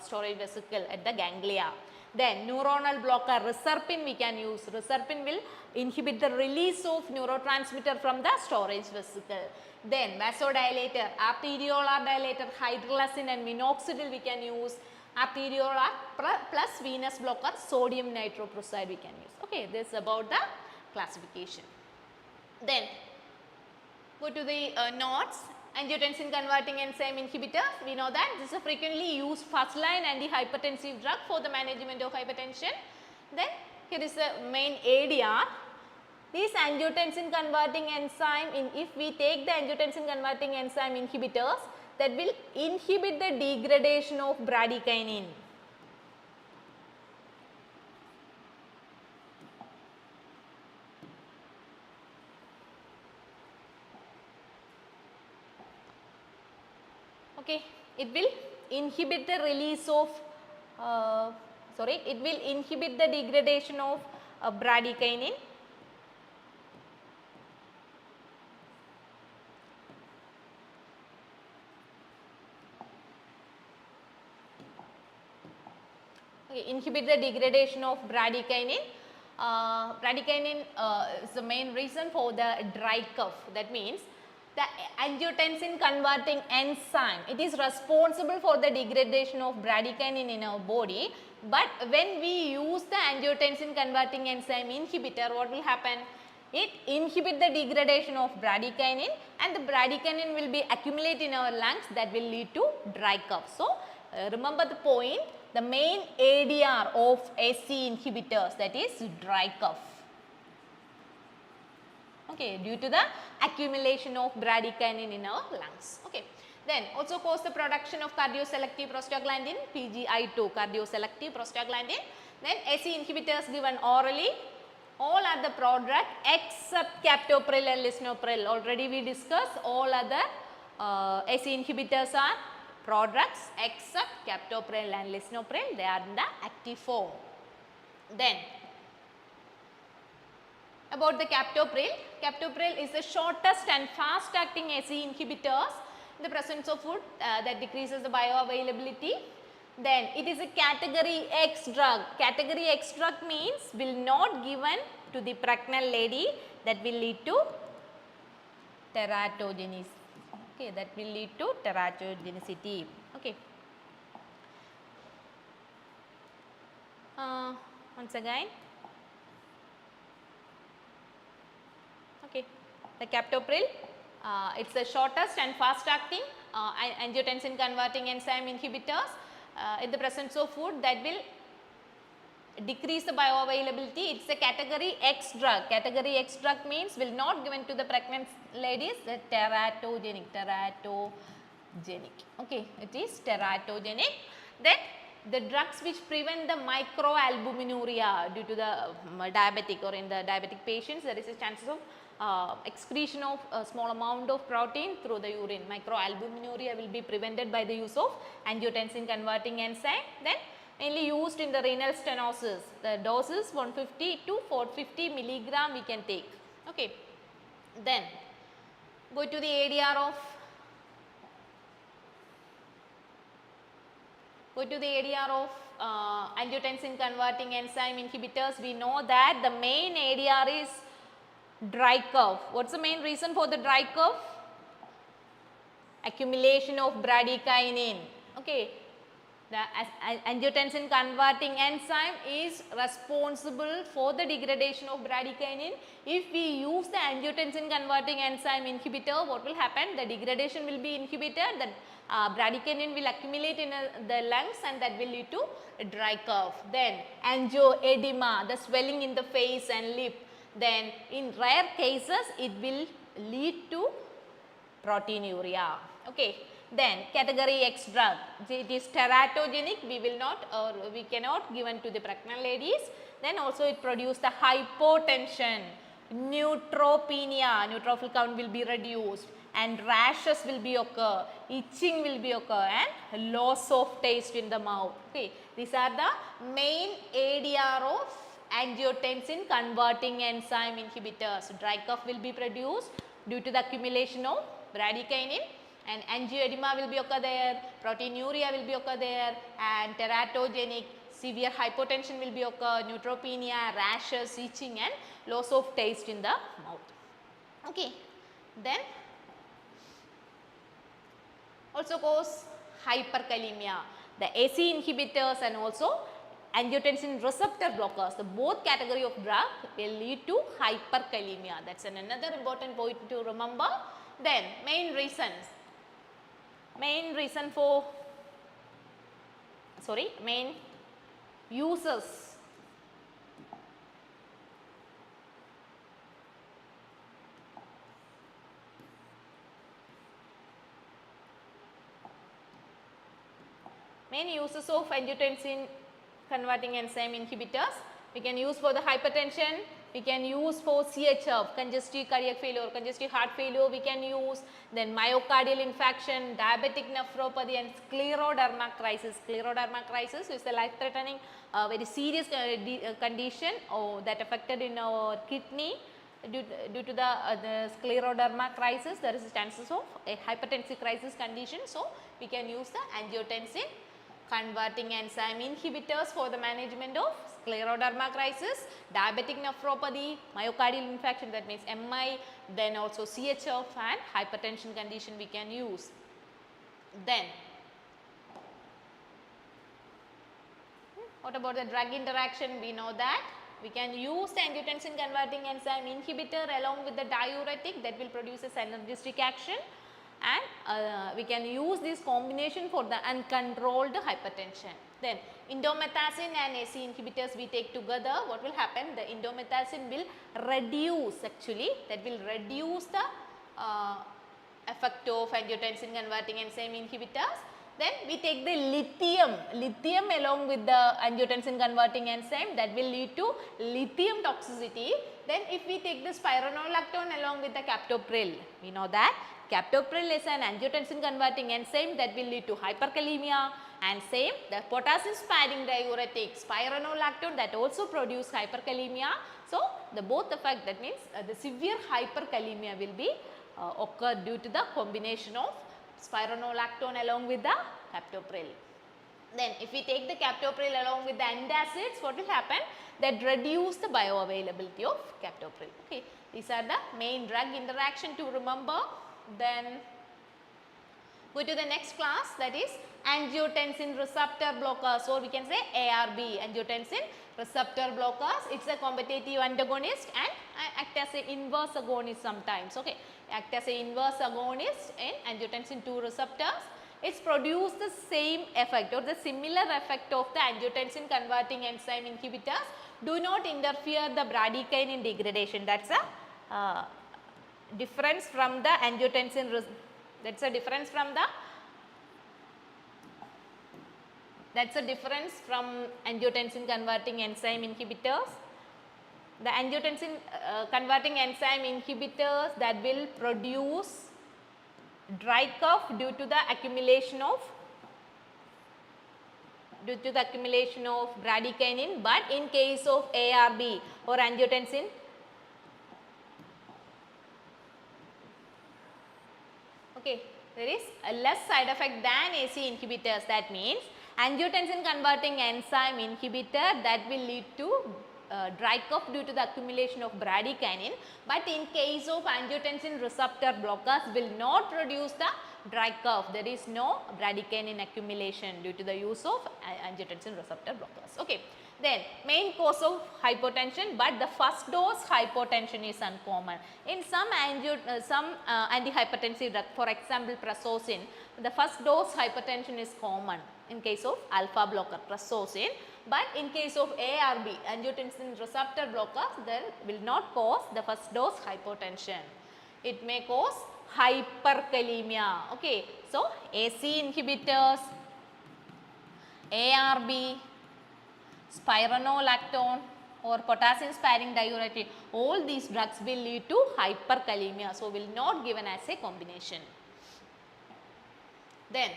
storage vesicle at the ganglia. Then neuronal blocker reserpine we can use. Reserpine will inhibit the release of neurotransmitter from the storage vesicle. Then vasodilator, arteriolar dilator, hydralazine and minoxidil we can use. Arteriolar plus venous blocker, sodium nitroprusside we can use. Okay, this is about the classification. Then go to the notes. Angiotensin converting enzyme inhibitor, we know that this is a frequently used first line antihypertensive drug for the management of hypertension. Then here is the main ADR. These angiotensin converting enzyme, if we take the angiotensin converting enzyme inhibitors, that will inhibit the degradation of bradykinin. Okay, it will inhibit the release of, it will inhibit the degradation of bradykinin. Okay, inhibit the degradation of bradykinin. Bradykinin is the main reason for the dry cough. That means the angiotensin converting enzyme, it is responsible for the degradation of bradykinin in our body, but when we use the angiotensin converting enzyme inhibitor, what will happen? It inhibit the degradation of bradykinin and the bradykinin will be accumulated in our lungs, that will lead to dry cough. So, remember the point, the main ADR of ACE inhibitors, that is dry cough. Okay, due to the accumulation of bradykinin in our lungs. Okay, then also cause the production of cardioselective prostaglandin, PGI2, cardioselective prostaglandin. Then ACE inhibitors given orally, All are the prodrug except captopril and lisinopril. Already we discussed all other ACE inhibitors are prodrugs except captopril and lisinopril. They are in the active form. Then about the captopril. Captopril is the shortest and fast acting ACE inhibitors in the presence of food that decreases the bioavailability. Then it is a category X drug. Category X drug means will not given to the pregnant lady, that will lead to teratogenicity. Okay, that will lead to teratogenicity. Okay. Once again. Okay. The captopril, it's the shortest and fast acting angiotensin converting enzyme inhibitors in the presence of food that will decrease the bioavailability. It's a category X drug. Category X drug means will not given to the pregnant ladies, the teratogenic. Okay, it is teratogenic. Then the drugs which prevent the microalbuminuria due to the diabetic, or in the diabetic patients there is a chances of excretion of a small amount of protein through the urine. Microalbuminuria will be prevented by the use of angiotensin converting enzyme. Then mainly used in the renal stenosis. The doses 150 to 450 milligram we can take. Okay. Then go to the ADR of angiotensin converting enzyme inhibitors. We know that the main ADR is dry curve. What's the main reason for the dry curve? Accumulation of bradykinin. Okay. The angiotensin converting enzyme is responsible for the degradation of bradykinin. If we use the angiotensin converting enzyme inhibitor, what will happen? The degradation will be inhibited, the bradykinin will accumulate in the lungs, and that will lead to a dry cough. Then angioedema, the swelling in the face and lip. Then in rare cases it will lead to proteinuria. Okay. Then category X drug, it is teratogenic, we cannot given to the pregnant ladies. Then also it produces the hypotension, neutropenia, neutrophil count will be reduced, and rashes will be occur, itching will be occur, and loss of taste in the mouth. Okay. These are the main ADR of angiotensin converting enzyme inhibitors. Dry cough will be produced due to the accumulation of bradykinin, and angioedema will be occur there, proteinuria will be occur there, and teratogenic, severe hypotension will be occur, neutropenia, rashes, itching, and loss of taste in the mouth. Okay. Then also cause hyperkalemia. The ACE inhibitors and also angiotensin receptor blockers, the both category of drug will lead to hyperkalemia. That's another important point to remember. Then main uses. Main uses of angiotensin converting enzyme inhibitors. We can use for the hypertension, we can use for CHF, congestive cardiac failure, congestive heart failure we can use, then myocardial infarction, diabetic nephropathy, and scleroderma crisis. Scleroderma crisis is a life-threatening, very serious condition that affected in our kidney. Due to the scleroderma crisis, there is chances of a hypertensive crisis condition. So, we can use the angiotensin converting enzyme inhibitors for the management of scleroderma crisis, diabetic nephropathy, myocardial infarction, that means MI, then also CHF and hypertension condition we can use. Then what about the drug interaction? We know that we can use the angiotensin converting enzyme inhibitor along with the diuretic that will produce a synergistic action, and we can use this combination for the uncontrolled hypertension. Then indomethacin and ACE inhibitors we take together, what will happen? The indomethacin will reduce, actually that will reduce the effect of angiotensin converting enzyme inhibitors. Then we take the lithium along with the angiotensin converting enzyme, that will lead to lithium toxicity. Then if we take the spironolactone along with the captopril, we know that captopril is an angiotensin converting enzyme that will lead to hyperkalemia, and same the potassium sparing diuretic spironolactone that also produce hyperkalemia. So the both effect, that means the severe hyperkalemia will be occur due to the combination of spironolactone along with the captopril. Then if we take the captopril along with the antacids, what will happen? That reduce the bioavailability of captopril. Okay, these are the main drug interaction to remember. Then go to the next class, that is angiotensin receptor blockers, or we can say ARB, angiotensin receptor blockers. It's a competitive antagonist and act as an inverse agonist sometimes. Okay, act as an inverse agonist in angiotensin 2 receptors. It's produce the same effect or the similar effect of the angiotensin converting enzyme inhibitors. Do not interfere the bradykinin degradation. That's a difference from the angiotensin. That's a difference from angiotensin converting enzyme inhibitors. The angiotensin converting enzyme inhibitors that will produce dry cough due to the accumulation of bradykinin, but in case of ARB or angiotensin there is a less side effect than AC inhibitors. That means angiotensin converting enzyme inhibitor that will lead to dry cough due to the accumulation of bradykinin, but in case of angiotensin receptor blockers will not produce the dry cough. There is no bradykinin accumulation due to the use of angiotensin receptor blockers. Okay. Then main cause of hypotension, but the first dose hypotension is uncommon. In some antihypertensive drug, for example prazosin, the first dose hypertension is common in case of alpha blocker prazosin, but in case of ARB, angiotensin receptor blockers, there will not cause the first dose hypotension. It may cause hyperkalemia. Okay. So AC inhibitors, ARB, spironolactone or potassium sparing diuretic, all these drugs will lead to hyperkalemia, so will not given as a combination. Then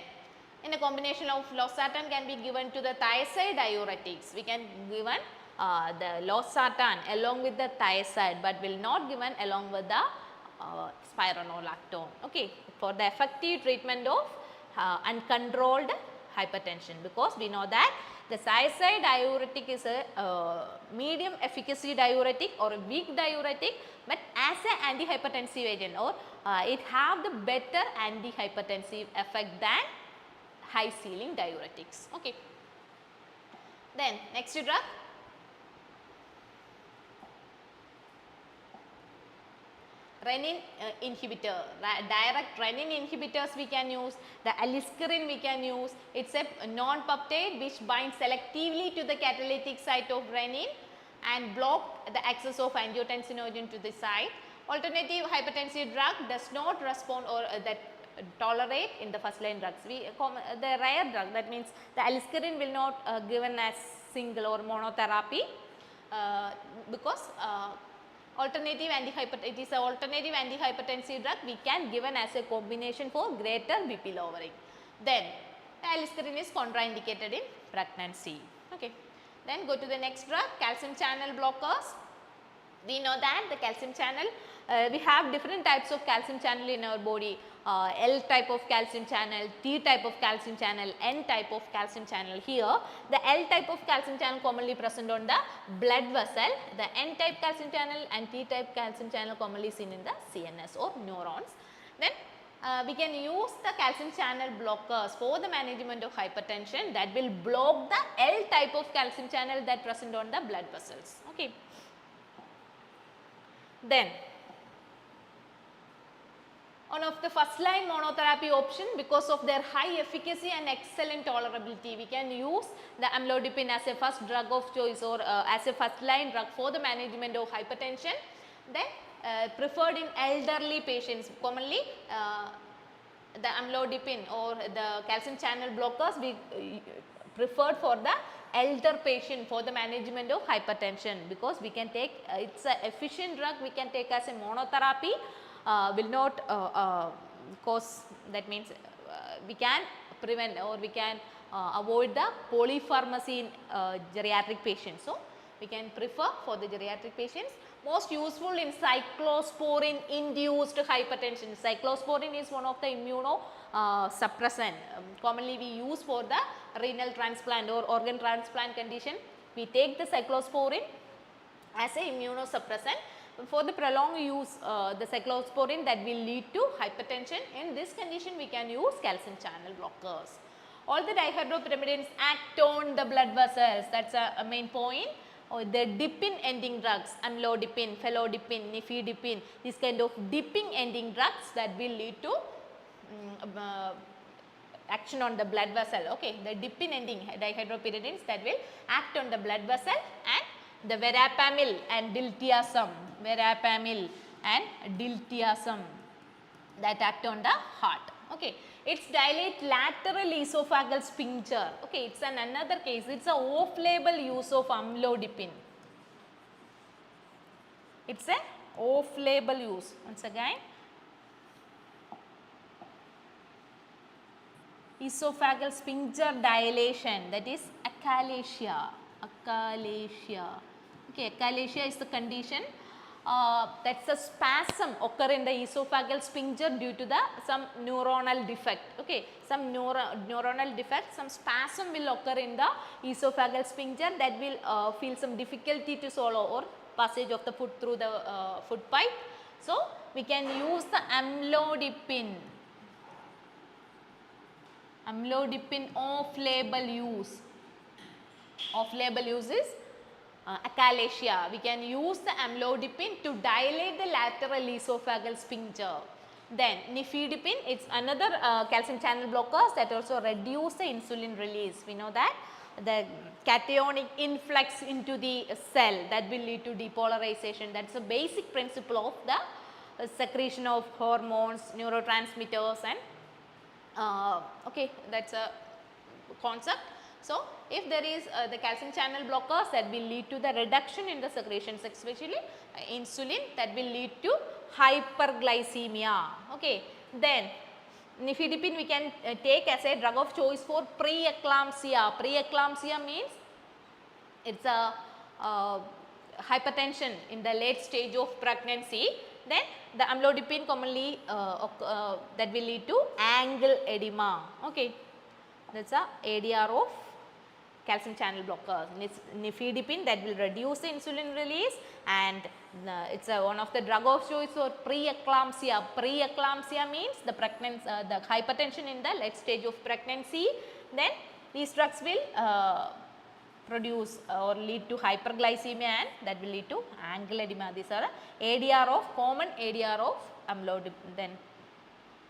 in a combination of losartan can be given to the thiazide diuretics. We can given the losartan along with the thiazide, but will not given along with the spironolactone. Okay, for the effective treatment of uncontrolled hypertension, because we know that the thiazide diuretic is a medium efficacy diuretic or a weak diuretic, but as an antihypertensive agent, or it have the better antihypertensive effect than high ceiling diuretics. Okay. Then next drug, renin inhibitor, direct renin inhibitors we can use, the aliskiren we can use. It's a non-peptide which binds selectively to the catalytic site of renin and block the access of angiotensinogen to the site. Alternative hypertensive drug does not respond or that tolerate in the first line drugs. The rare drug, that means the aliskiren will not given as single or monotherapy because it is an alternative antihypertensive drug we can given as a combination for greater BP lowering. Then aliskiren is contraindicated in pregnancy. Okay. Then go to the next drug, calcium channel blockers. We know that the calcium channel, we have different types of calcium channel in our body. L type of calcium channel, T type of calcium channel, N type of calcium channel. Here the L type of calcium channel commonly present on the blood vessel, the N type calcium channel and T type calcium channel commonly seen in the CNS or neurons. Then we can use the calcium channel blockers for the management of hypertension that will block the L type of calcium channel that present on the blood vessels. Okay. Then one of the first line monotherapy option, because of their high efficacy and excellent tolerability, we can use the amlodipine as a first drug of choice or as a first line drug for the management of hypertension. Then preferred in elderly patients, commonly the amlodipine or the calcium channel blockers we preferred for the elder patient for the management of hypertension, because we can take it's a efficient drug, we can take as a monotherapy, will not cause, that means we can prevent or we can avoid the polypharmacy in geriatric patients. So, we can prefer for the geriatric patients. Most useful in cyclosporin induced hypertension. Cyclosporin is one of the immunosuppressant. Commonly we use for the renal transplant or organ transplant condition. We take the cyclosporin as a immunosuppressant. For the prolonged use, the cyclosporin, that will lead to hypertension. In this condition, we can use calcium channel blockers. All the dihydropyrimidines act on the blood vessels, that is a main point. Or the dipping ending drugs, amlodipine, felodipine, nifedipine, these kind of dipping ending drugs that will lead to action on the blood vessel. Okay, the dipping ending dihydropyridines that will act on the blood vessel, and the verapamil and diltiazem, that act on the heart. Okay, it's dilate lateral esophageal sphincter. Okay, it's another case. It's a off-label use of amlodipine. It's a off-label use. Once again, esophageal sphincter dilation, that is achalasia. Okay, achalasia is the condition. That's a spasm occur in the esophageal sphincter due to some neuronal defect. Okay, some neuronal defect, some spasm will occur in the esophageal sphincter that will feel some difficulty to swallow or passage of the food through the food pipe. So, we can use the amlodipine off-label use. Off-label use is achalasia. We can use the amlodipine to dilate the lateral esophageal sphincter. Then nifedipine, it's another calcium channel blockers that also reduce the insulin release. We know that the cationic influx into the cell that will lead to depolarization. That's a basic principle of the secretion of hormones, neurotransmitters, and okay, that's a concept. So, if there is the calcium channel blockers that will lead to the reduction in the secretions, especially insulin, that will lead to hyperglycemia. Okay. Then nifedipine we can take as a drug of choice for preeclampsia. Preeclampsia means it's a hypertension in the late stage of pregnancy. Then the amlodipine commonly that will lead to angle edema. Okay. That's a ADR of calcium channel blockers. Nifedipine that will reduce the insulin release, and it's one of the drug of choice for preeclampsia. Preeclampsia means the pregnancy, the hypertension in the late stage of pregnancy. Then these drugs will produce or lead to hyperglycemia, and that will lead to angle edema. These are ADR of common ADR of amlodipine, then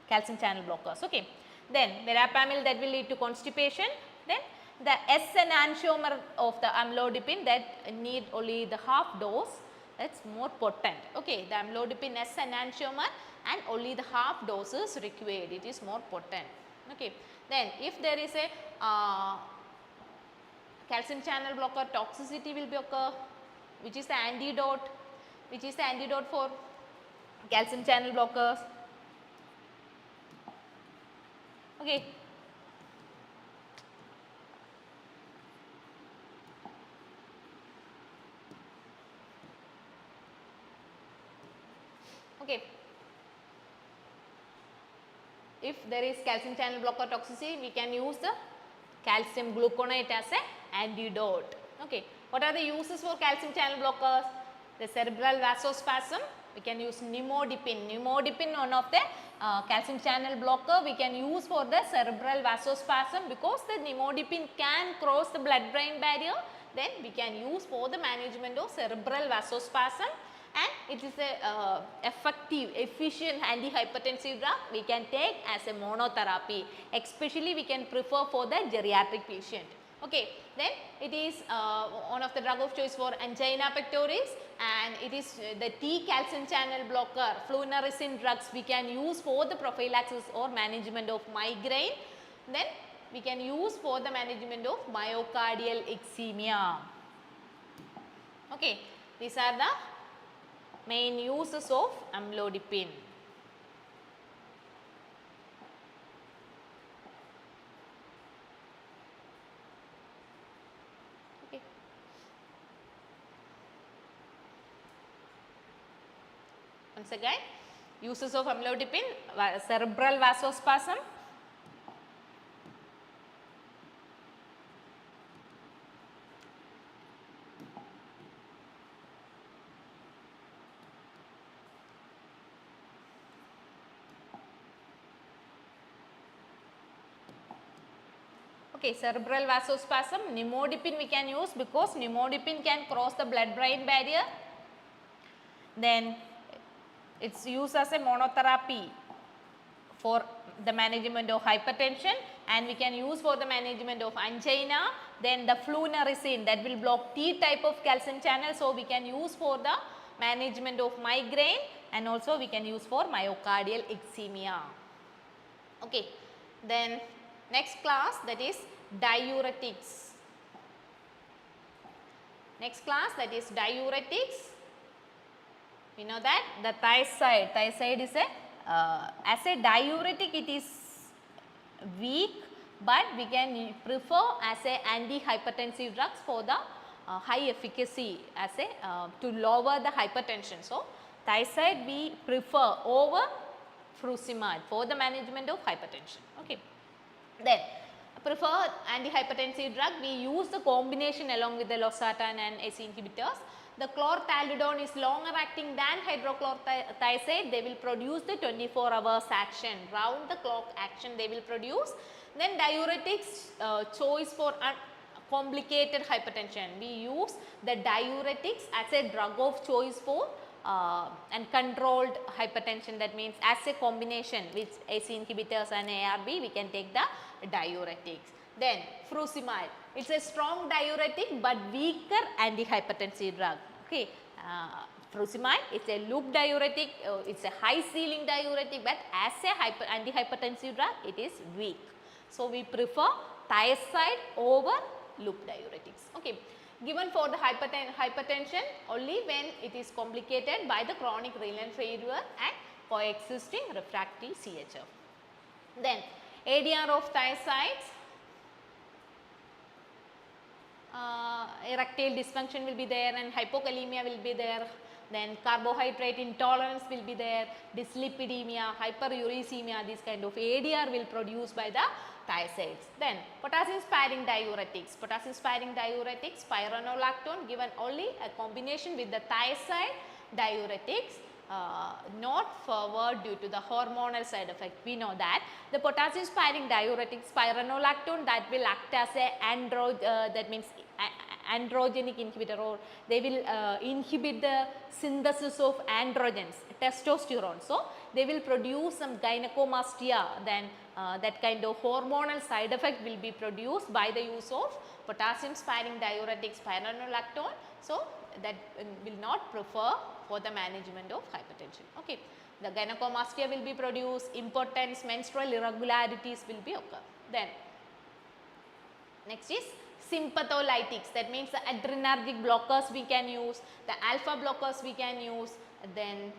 calcium channel blockers. Okay. Then verapamil that will lead to constipation. Then the S enantiomer of the amlodipine that need only the half dose, that's more potent. Okay, the amlodipine S enantiomer and only the half dose is required, it is more potent. Okay. Then if there is a calcium channel blocker toxicity will be occur, which is the antidote for calcium channel blockers. Okay. Okay. If there is calcium channel blocker toxicity, we can use the calcium gluconate as an antidote. Okay. What are the uses for calcium channel blockers? The cerebral vasospasm, we can use nimodipine. Nimodipine, one of the calcium channel blocker we can use for the cerebral vasospasm, because the nimodipine can cross the blood-brain barrier. Then we can use for the management of cerebral vasospasm, and it is a effective, efficient antihypertensive drug we can take as a monotherapy. Especially we can prefer for the geriatric patient. Okay, then it is one of the drug of choice for angina pectoris, and it is the T calcium channel blocker, flunarizine drugs we can use for the prophylaxis or management of migraine. Then we can use for the management of myocardial ischemia. Okay, these are the main uses of amlodipine. Okay. Once again, uses of amlodipine: cerebral vasospasm, okay, cerebral vasospasm. Nimodipine we can use because nimodipine can cross the blood-brain barrier. Then it's used as a monotherapy for the management of hypertension, and we can use for the management of angina. Then the flunarizine, that will block T type of calcium channel, so we can use for the management of migraine, and also we can use for myocardial ischemia. Okay, then next class, that is diuretics. Next class, that is diuretics. We know that the thiazide is a as a diuretic it is weak, but we can prefer as a antihypertensive drugs for the high efficacy as a to lower the hypertension. So thiazide we prefer over furosemide for the management of hypertension. Okay. Then preferred antihypertensive drug, we use the combination along with the losartan and ACE inhibitors. The chlorthalidone is longer acting than hydrochlorothiazide. They will produce the 24 hours action, round the clock action they will produce. Then diuretics, choice for complicated hypertension. We use the diuretics as a drug of choice for and controlled hypertension. That means as a combination with ACE inhibitors and ARB, we can take the diuretics. Then furosemide, it's a strong diuretic but weaker antihypertensive drug. Okay, furosemide is a loop diuretic, it's a high ceiling diuretic, but as a antihypertensive drug it is weak. So we prefer thiazide over loop diuretics. Okay, given for the hypertension only when it is complicated by the chronic renal failure and coexisting refractory CHF. Then ADR of thiazides, erectile dysfunction will be there and hypokalemia will be there. Then carbohydrate intolerance will be there, dyslipidemia, hyperuricemia, this kind of ADR will produce by the thiazides. Then potassium sparing diuretics, spironolactone given only a combination with the thiazide diuretics, not favored due to the hormonal side effect. We know that the potassium sparing diuretic spironolactone, that will act as a that means androgenic inhibitor, or they will inhibit the synthesis of androgens, testosterone. So they will produce some gynecomastia, then that kind of hormonal side effect will be produced by the use of potassium sparing diuretic spironolactone. So that will not prefer for the management of hypertension. Okay, the gynecomastia will be produced, impotence, menstrual irregularities will be occur. Then next is sympatholytics, that means the adrenergic blockers we can use, the alpha blockers we can use. Then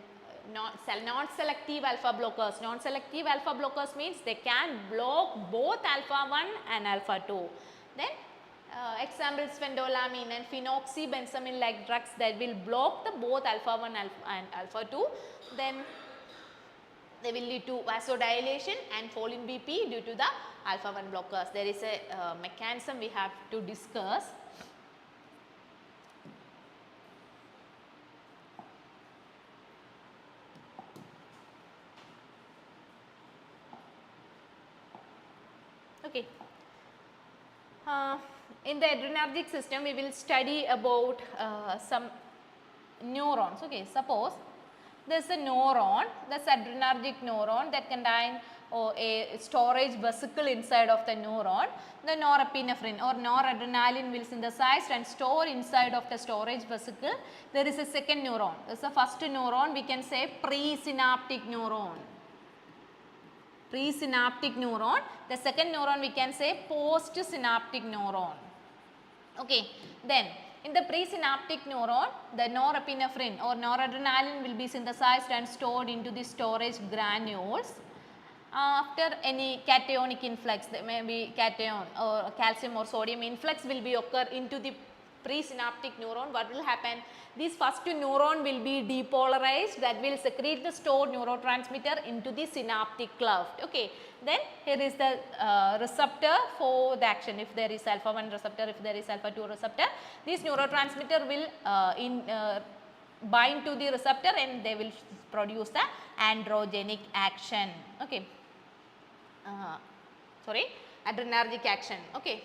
non-selective alpha blockers. Non-selective alpha blockers means they can block both alpha 1 and alpha 2. Then example spendolamine and phenoxybenzamine like drugs that will block the both alpha 1 and alpha 2. Then they will lead to vasodilation and fall in BP due to the alpha 1 blockers. There is a mechanism we have to discuss. Okay. In the adrenergic system, we will study about some neurons. Okay, suppose there is a neuron, that's adrenergic neuron that contain or a storage vesicle inside of the neuron, the norepinephrine or noradrenaline will synthesize and store inside of the storage vesicle. There is a second neuron. This is the first neuron, we can say presynaptic neuron. Presynaptic neuron. The second neuron we can say postsynaptic neuron. Okay. Then in the presynaptic neuron, the norepinephrine or noradrenaline will be synthesized and stored into the storage granules. After any cationic influx, there may be cation or calcium or sodium influx will be occur into the presynaptic neuron. What will happen? This first neuron will be depolarized, that will secrete the stored neurotransmitter into the synaptic cleft. Okay. Then here is the receptor for the action. If there is alpha 1 receptor, if there is alpha 2 receptor, this neurotransmitter will bind to the receptor and they will produce the androgenic action. Okay. Adrenergic action. Okay.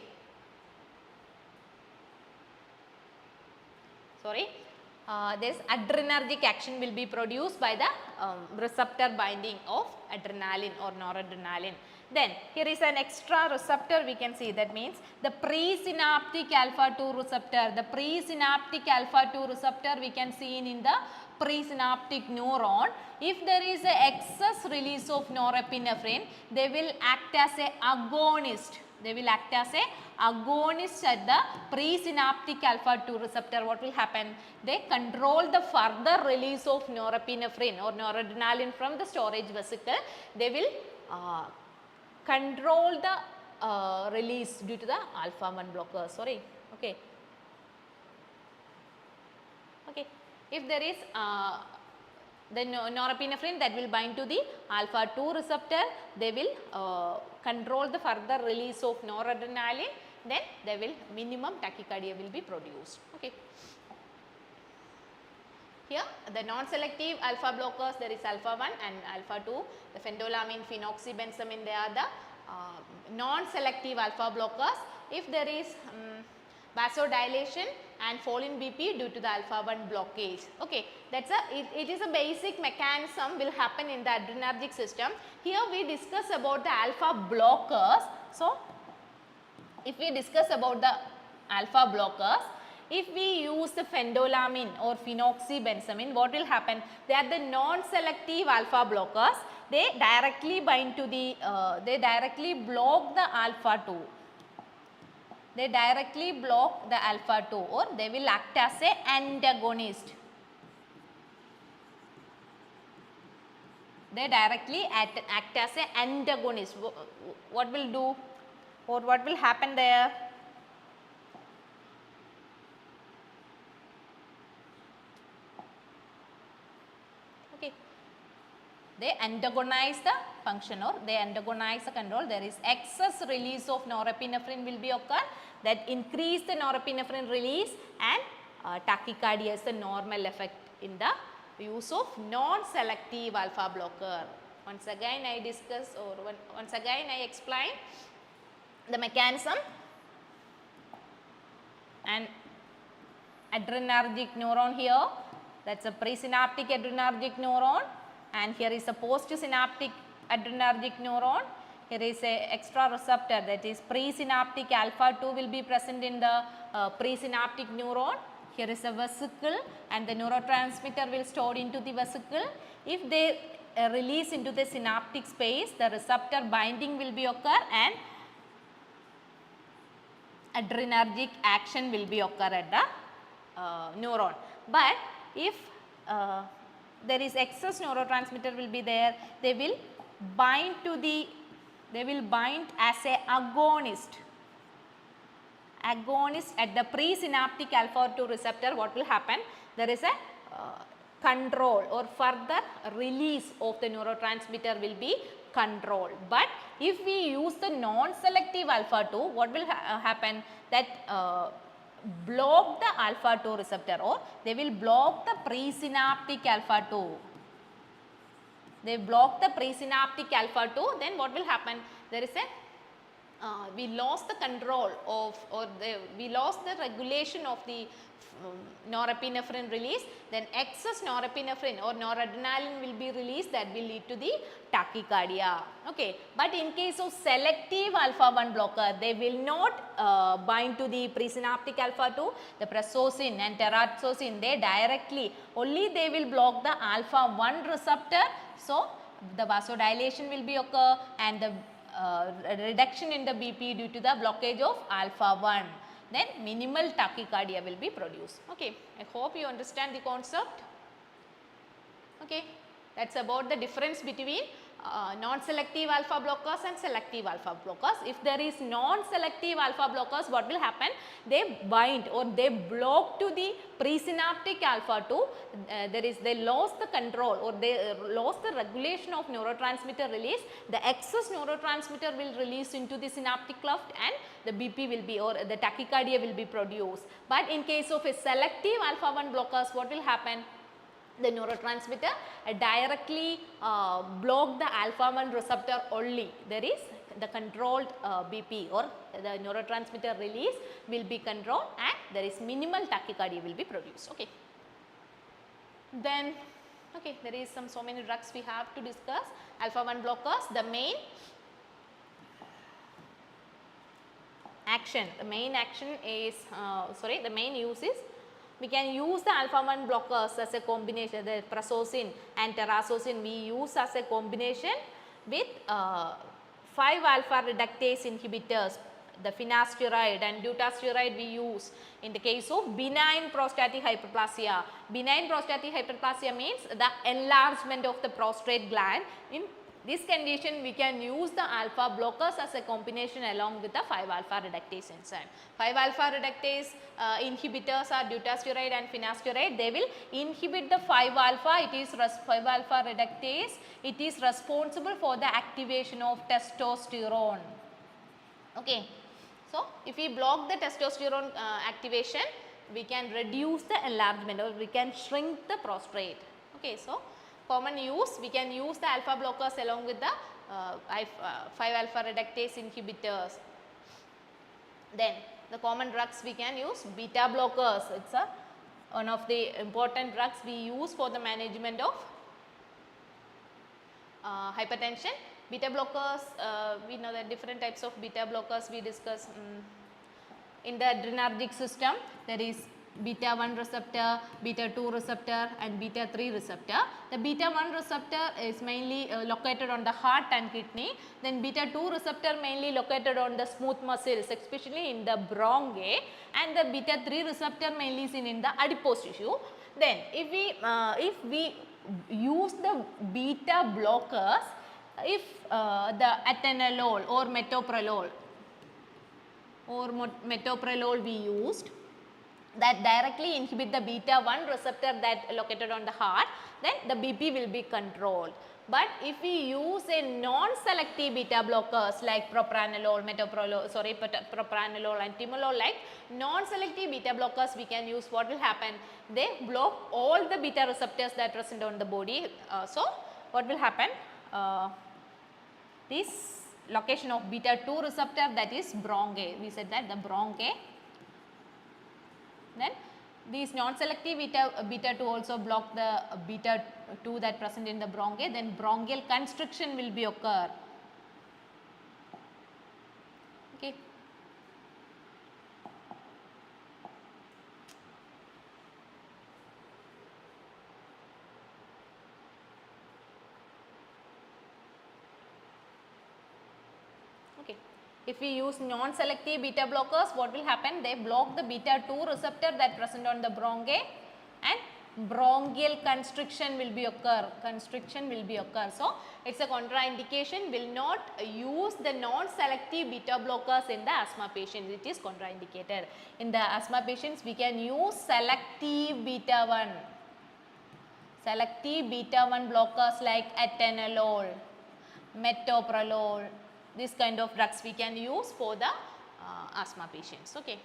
This adrenergic action will be produced by the receptor binding of adrenaline or noradrenaline. Then here is an extra receptor we can see, that means the presynaptic alpha 2 receptor. The presynaptic alpha 2 receptor we can see in the presynaptic neuron. If there is a excess release of norepinephrine, they will act as a agonist. They will act as a agonist at the presynaptic alpha 2 receptor. What will happen? They control the further release of norepinephrine or noradrenaline from the storage vesicle. They will control the release due to the alpha 1 blocker. Okay. If there is the norepinephrine that will bind to the alpha 2 receptor, they will control the further release of noradrenaline, then there will minimum tachycardia will be produced. Okay. Here the non-selective alpha blockers, there is alpha 1 and alpha 2, the phentolamine, phenoxybenzamin, they are the non-selective alpha blockers. If there is vasodilation and fall in BP due to the alpha 1 blockage. Okay, that's it is a basic mechanism will happen in the adrenergic system. Here we discuss about the alpha blockers. So if we discuss about the alpha blockers, if we use the phentolamine or phenoxybenzamin, what will happen? They are the non-selective alpha blockers. They directly bind to the, they directly block the alpha 2. They directly block the alpha 2 or they will act as a antagonist. They directly act as a antagonist. What will do or what will happen there? Okay. They antagonize the function or they antagonize the control. There is excess release of norepinephrine will be occur, that increase the norepinephrine release, and tachycardia is the normal effect in the use of non-selective alpha blocker. Once again I discuss or once again I explain the mechanism. And adrenergic neuron here, that is a presynaptic adrenergic neuron, and here is a postsynaptic adrenergic neuron. Here is a extra receptor, that is presynaptic alpha 2 will be present in the presynaptic neuron. Here is a vesicle and the neurotransmitter will store into the vesicle. If they release into the synaptic space, the receptor binding will be occur and adrenergic action will be occur at the neuron. But if there is excess neurotransmitter will be there, they will bind to the, they will bind as a agonist at the presynaptic alpha 2 receptor. What will happen? There is a control or further release of the neurotransmitter will be controlled. But if we use the non-selective alpha 2, what will happen? That block the alpha 2 receptor or they will block the presynaptic alpha 2. They block the presynaptic alpha 2, then what will happen? There is a we lost the control of, or we lost the regulation of the norepinephrine release, then excess norepinephrine or noradrenaline will be released, that will lead to the tachycardia. Okay. But in case of selective alpha 1 blocker, they will not bind to the presynaptic alpha 2, the prazosin and terazosin, they directly, only they will block the alpha 1 receptor. So, the vasodilation will be occur and the reduction in the BP due to the blockage of alpha 1, then minimal tachycardia will be produced. Okay. I hope you understand the concept. Okay. That is about the difference between non-selective alpha blockers and selective alpha blockers. If there is non-selective alpha blockers, what will happen? They bind or they block to the presynaptic alpha 2. They lost the control or they lost the regulation of neurotransmitter release. The excess neurotransmitter will release into the synaptic cleft and the BP will be, or the tachycardia will be produced. But in case of a selective alpha 1 blockers, what will happen? The neurotransmitter directly block the alpha 1 receptor only. There is the controlled BP or the neurotransmitter release will be controlled and there is minimal tachycardia will be produced. Okay. Then, okay, there is so many drugs we have to discuss. Alpha 1 blockers, the main action is, the main use is, we can use the alpha 1 blockers as a combination, the prazosin and terazosin we use as a combination with 5 alpha reductase inhibitors, the finasteride and dutasteride we use in the case of benign prostatic hyperplasia. Benign prostatic hyperplasia means the enlargement of the prostate gland. In this condition, we can use the alpha blockers as a combination along with the 5 alpha reductase enzyme. 5 alpha reductase inhibitors are dutasteride and finasteride. They will inhibit the 5 alpha. It is 5 alpha reductase. It is responsible for the activation of testosterone. Okay. So, if we block the testosterone activation, we can reduce the enlargement or we can shrink the prostate. Okay. So, common use, we can use the alpha blockers along with the 5 alpha reductase inhibitors. Then the common drugs we can use beta blockers. It's one of the important drugs we use for the management of hypertension. Beta blockers, we know that different types of beta blockers we discuss in the adrenergic system. There is beta 1 receptor, beta 2 receptor and beta 3 receptor. The beta 1 receptor is mainly located on the heart and kidney. Then beta 2 receptor mainly located on the smooth muscles, especially in the bronchi, and the beta 3 receptor mainly is in the adipose tissue. Then if we use the beta blockers, if the atenolol or metoprolol we used, that directly inhibit the beta 1 receptor that located on the heart, then the BP will be controlled. But if we use a non-selective beta blockers like propranolol, propranolol and timolol, like non-selective beta blockers we can use, what will happen? They block all the beta receptors that are present on the body. So, what will happen? This location of beta 2 receptor, that is bronchi. We said that the bronchi. Then these non-selective beta 2 also block the beta 2 that present in the bronchi. Then bronchial constriction will be occur. Okay. If we use non-selective beta blockers, what will happen? They block the beta 2 receptor that present on the bronchi and bronchial constriction will be occur. So, it is a contraindication. Will not use the non-selective beta blockers in the asthma patients. It is contraindicated. In the asthma patients, we can use selective beta 1. Selective beta 1 blockers like atenolol, metoprolol. This kind of drugs we can use for the asthma patients. Okay.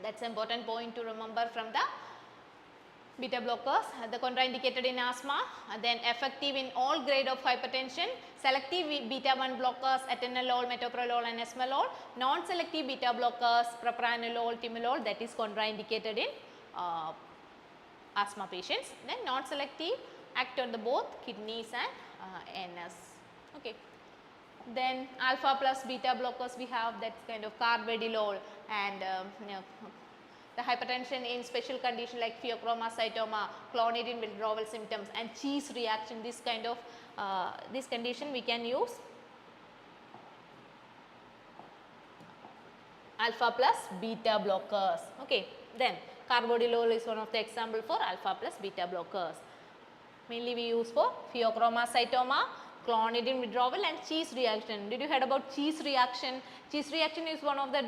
That is an important point to remember from the Beta blockers, the contraindicated in asthma, then effective in all grade of hypertension, selective beta 1 blockers, atenolol, metoprolol and esmolol, non-selective beta blockers, propranolol, timolol, that is contraindicated in asthma patients. Then non-selective act on the both kidneys and NS. Okay. Then alpha plus beta blockers we have, that's kind of carvedilol, and the hypertension in special condition like pheochromocytoma, clonidine withdrawal symptoms and cheese reaction, this kind of this condition we can use alpha plus beta blockers. Okay. Then carvedilol is one of the example for alpha plus beta blockers. Mainly we use for pheochromocytoma, clonidine withdrawal and cheese reaction. Did you heard about cheese reaction? Cheese reaction is one of the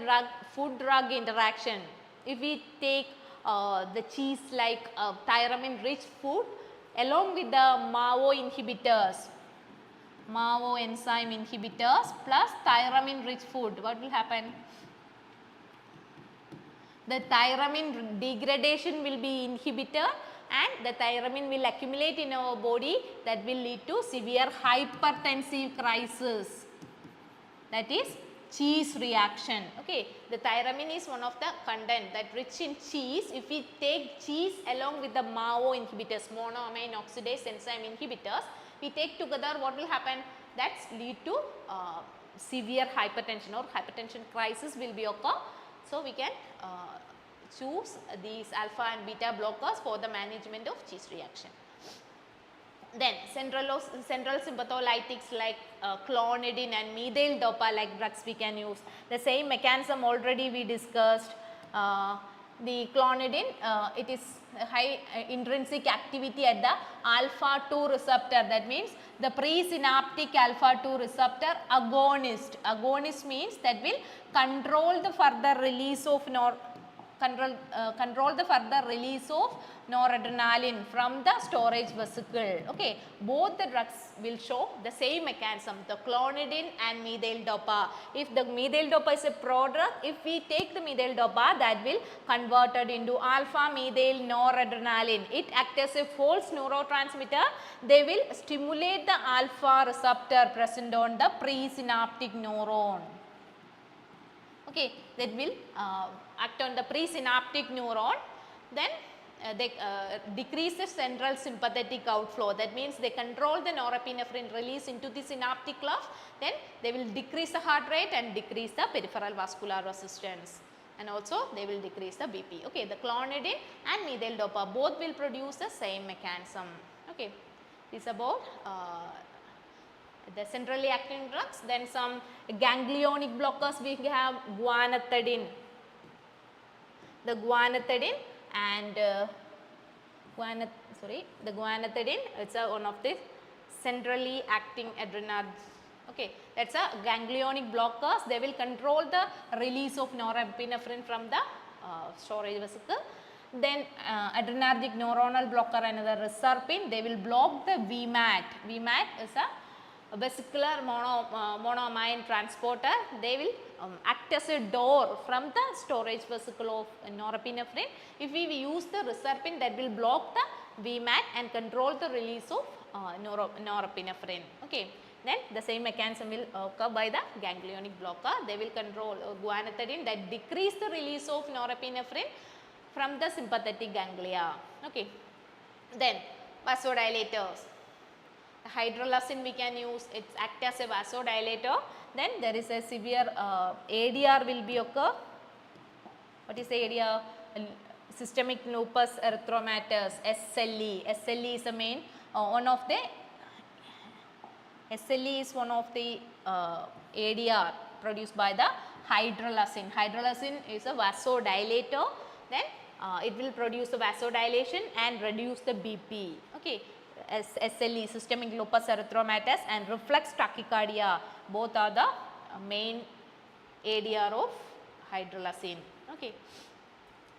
food drug interaction. If we take the cheese like tyramine rich food along with the MAO inhibitors, MAO enzyme inhibitors plus tyramine rich food, what will happen? The tyramine degradation will be inhibited and the tyramine will accumulate in our body, that will lead to severe hypertensive crisis, that is cheese reaction. Okay. The tyramine is one of the content that rich in cheese. If we take cheese along with the MAO inhibitors, monoamine oxidase enzyme inhibitors, we take together, what will happen? That's lead to severe hypertension or hypertension crisis will be occur. So we can choose these alpha and beta blockers for the management of cheese reaction. Then central sympatholytics like clonidine and methyl dopa like drugs we can use. The same mechanism already we discussed. The clonidine, it is high intrinsic activity at the alpha 2 receptor, that means the presynaptic alpha 2 receptor agonist. Agonist means that will control the further release of noradrenaline from the storage vesicle. Okay. Both the drugs will show the same mechanism, the clonidine and methyl dopa. If the methyl dopa is a prodrug, if we take the methyl dopa, that will converted into alpha methyl noradrenaline. It acts as a false neurotransmitter. They will stimulate the alpha receptor present on the presynaptic neuron. Okay, that will act on the presynaptic neuron. Then they decrease the central sympathetic outflow. That means they control the norepinephrine release into the synaptic cleft. Then they will decrease the heart rate and decrease the peripheral vascular resistance. And also they will decrease the BP. Okay, the clonidine and methyl dopa both will produce the same mechanism. Okay, this is about the centrally acting drugs. Then some ganglionic blockers we have guanethidine. The guanethidine and the guanethidine, it's one of the centrally acting adrenergic. Okay, that's a ganglionic blockers. They will control the release of norepinephrine from the storage vesicle. Then adrenergic neuronal blocker, another reserpine. They will block the VMAT. VMAT is a vesicular monoamine transporter. They will act as a door from the storage vesicle of norepinephrine. If we use the reserpine, that will block the VMAT and control the release of norepinephrine. Okay. Then the same mechanism will occur by the ganglionic blocker. They will control guanethidine, that decrease the release of norepinephrine from the sympathetic ganglia. Okay. Then vasodilators. Hydrolysine we can use, it acts as a vasodilator. Then there is a severe ADR will be occur. What is ADR? Systemic lupus erythematosus, SLE. SLE is the main one of the ADR produced by the hydrolysine. Hydrolysine is a vasodilator. Then it will produce a vasodilation and reduce the BP. Okay. SLE, systemic lupus erythematosus, and reflex tachycardia, both are the main ADR of hydrolysine. Okay.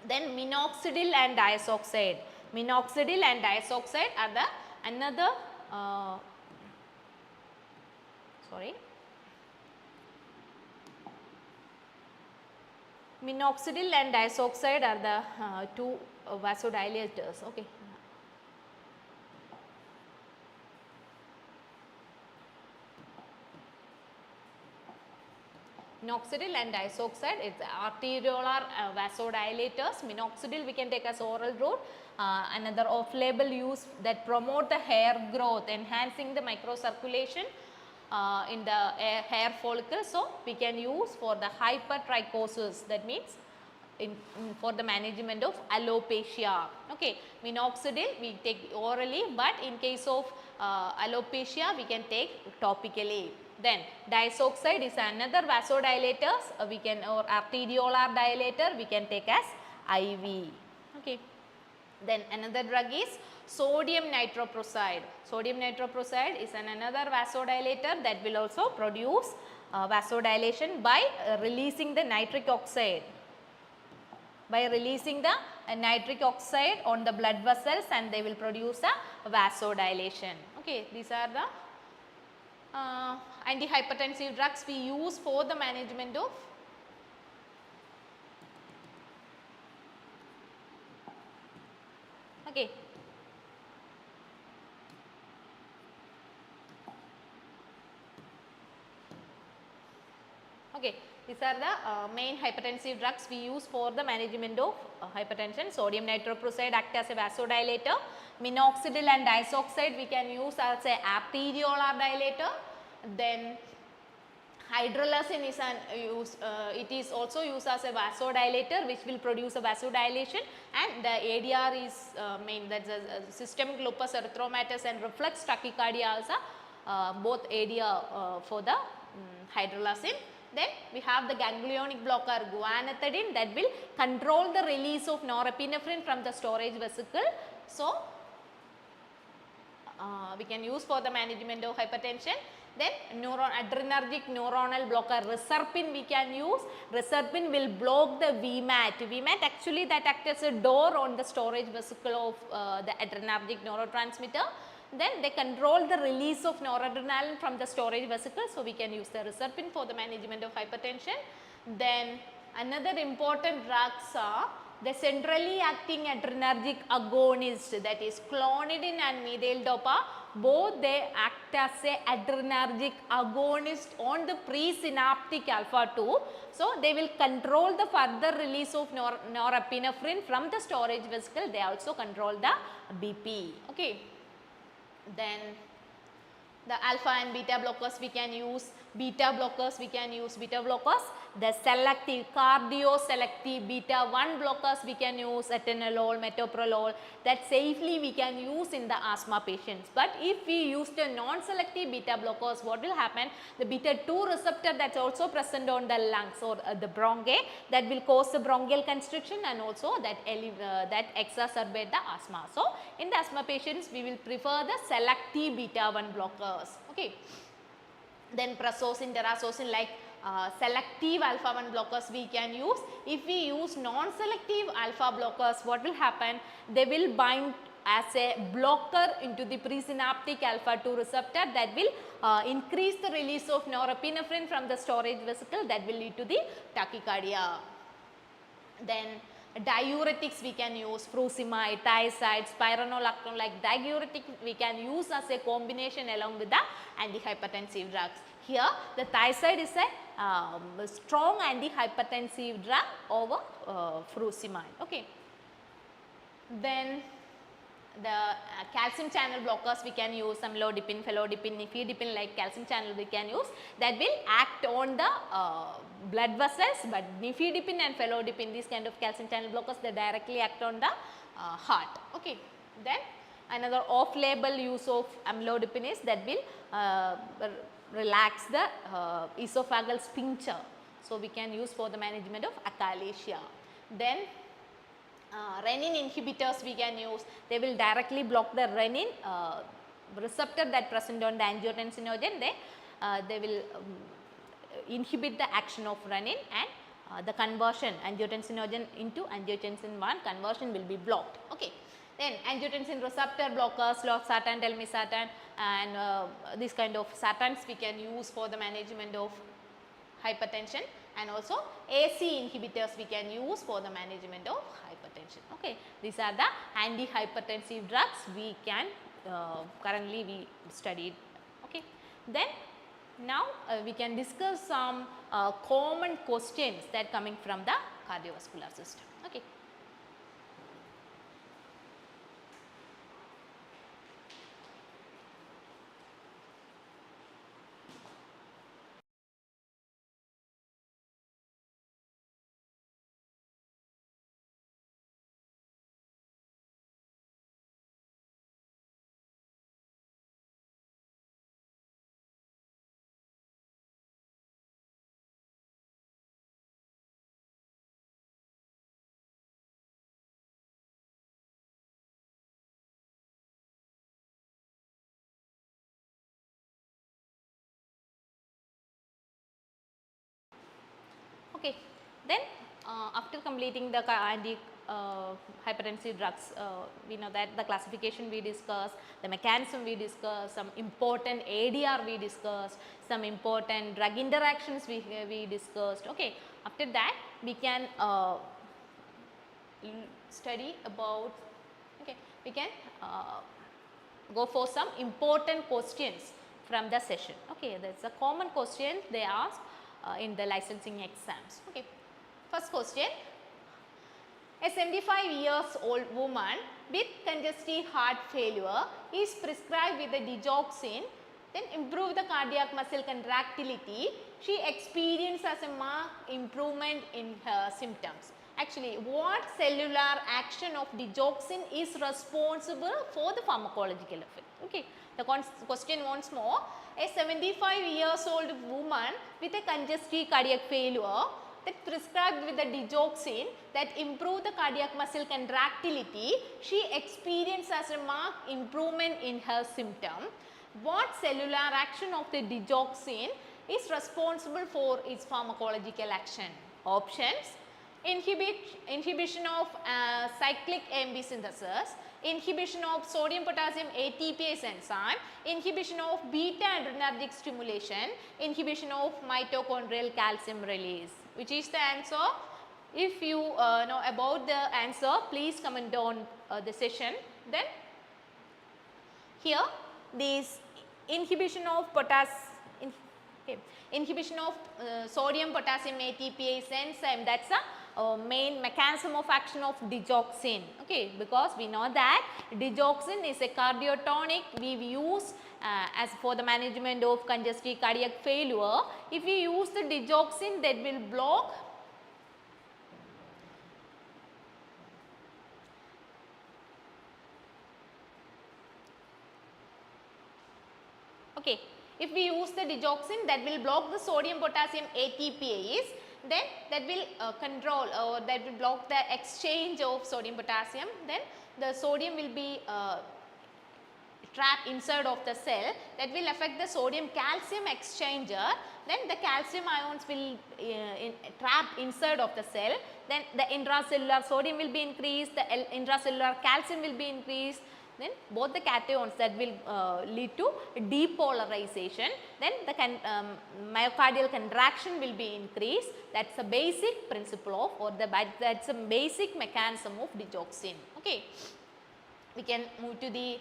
Then minoxidil and diazoxide. Minoxidil and diazoxide are the another minoxidil and diazoxide are the two vasodilators. Okay. Minoxidil and disoxide, it's arteriolar vasodilators. Minoxidil we can take as oral route. Another off-label use that promote the hair growth, enhancing the microcirculation in the hair follicle. So, we can use for the hypertrichosis, that means for the management of alopecia. Okay, minoxidil we take orally, but in case of alopecia we can take topically. Then disoxide is another vasodilator, we can, or arteriolar dilator we can take as IV. Okay. Then another drug is sodium nitroprusside. Sodium nitroprusside is another vasodilator that will also produce vasodilation by releasing the nitric oxide. By releasing the nitric oxide on the blood vessels, and they will produce a vasodilation. Okay, these are the antihypertensive drugs we use for the management of okay. Okay, these are the main hypertensive drugs we use for the management of hypertension. Sodium nitroprusside act as a vasodilator. Minoxidil and disoxide we can use as a arteriolar dilator. Then hydralazine is it is also used as a vasodilator, which will produce a vasodilation, and the ADR is main, that's a systemic lupus erythematosus and reflex tachycardia also both ADR for the hydralazine. Then we have the ganglionic blocker guanethidine that will control the release of norepinephrine from the storage vesicle. So, we can use for the management of hypertension. Then adrenergic neuronal blocker reserpine we can use. Reserpine will block the VMAT. VMAT actually that acts as a door on the storage vesicle of the adrenergic neurotransmitter. Then they control the release of noradrenaline from the storage vesicle. So, we can use the reserpine for the management of hypertension. Then another important drugs are the centrally acting adrenergic agonist, that is clonidine and methyl-dopa. Both they act as a adrenergic agonist on the presynaptic alpha 2. So, they will control the further release of norepinephrine from the storage vesicle. They also control the BP. Okay. Then the alpha and beta blockers we can use. Beta blockers we can use. Beta blockers, the selective cardioselective beta 1 blockers we can use, atenolol, metoprolol, that safely we can use in the asthma patients. But if we use the non-selective beta blockers, what will happen? The beta 2 receptor that's also present on the lungs or the bronchi, that will cause the bronchial constriction, and also that exacerbate the asthma. So, in the asthma patients we will prefer the selective beta 1 blockers. Okay. Then prazosin, terazosin, like selective alpha 1 blockers we can use. If we use non-selective alpha blockers, what will happen? They will bind as a blocker into the presynaptic alpha 2 receptor, that will increase the release of norepinephrine from the storage vesicle, that will lead to the tachycardia. Then diuretics we can use, furosemide, thiazide, spironolactone, like diuretic we can use as a combination along with the antihypertensive drugs. Here the thiazide is a strong antihypertensive drug over furosemide. Okay. Then the calcium channel blockers we can use, amlodipine, felodipine, nifedipine, like calcium channel we can use, that will act on the blood vessels, but nifedipine and felodipine, these kind of calcium channel blockers, they directly act on the heart. Okay. Then another off-label use of amlodipine is that will relax the esophageal sphincter. So, we can use for the management of achalasia. Then renin inhibitors we can use, they will directly block the renin receptor that present on the angiotensinogen. They will inhibit the action of renin, and the conversion angiotensin into angiotensin 1 conversion will be blocked. Okay. Then angiotensin receptor blockers, losartan, telmisartan, and these kind of sartans we can use for the management of hypertension, and also AC inhibitors we can use for the management of hypertension. Okay. These are the antihypertensive drugs we can currently we studied. Okay. Then Now we can discuss some common questions that coming from the cardiovascular system. Okay. Okay. Then after completing the hypertensive drugs, we know that the classification we discussed, the mechanism we discussed, some important ADR we discussed, some important drug interactions we discussed. Okay. After that we can study about, okay, we can go for some important questions from the session. Okay, that's a common question they ask in the licensing exams. Okay, first question: a 75 years old woman with congestive heart failure is prescribed with the digoxin, then improve the cardiac muscle contractility. She experiences a marked improvement in her symptoms. Actually, what cellular action of digoxin is responsible for the pharmacological effect? Okay, the question once more: a 75 years old woman with a congestive cardiac failure that prescribed with the digoxin that improve the cardiac muscle contractility, she experiences a marked improvement in her symptom. What cellular action of the digoxin is responsible for its pharmacological action? Options: inhibition of cyclic AMP synthesis, inhibition of sodium potassium ATPase enzyme, inhibition of beta adrenergic stimulation, inhibition of mitochondrial calcium release. Which is the answer? If you know about the answer, please comment on the session. Then here this inhibition of inhibition of sodium potassium ATPase enzyme, that's a main mechanism of action of digoxin. Okay, because we know that digoxin is a cardiotonic we use as for the management of congestive cardiac failure. If we use the digoxin, that will block if we use the digoxin, that will block the sodium potassium ATPase, then that will control or that will block the exchange of sodium potassium, then the sodium will be trapped inside of the cell, that will affect the sodium calcium exchanger, then the calcium ions will trap inside of the cell, then the intracellular sodium will be increased, the intracellular calcium will be increased, then both the cations that will lead to depolarization, then the myocardial contraction will be increased. That's a basic principle of, or that's a basic mechanism of digoxin. Okay, we can move to the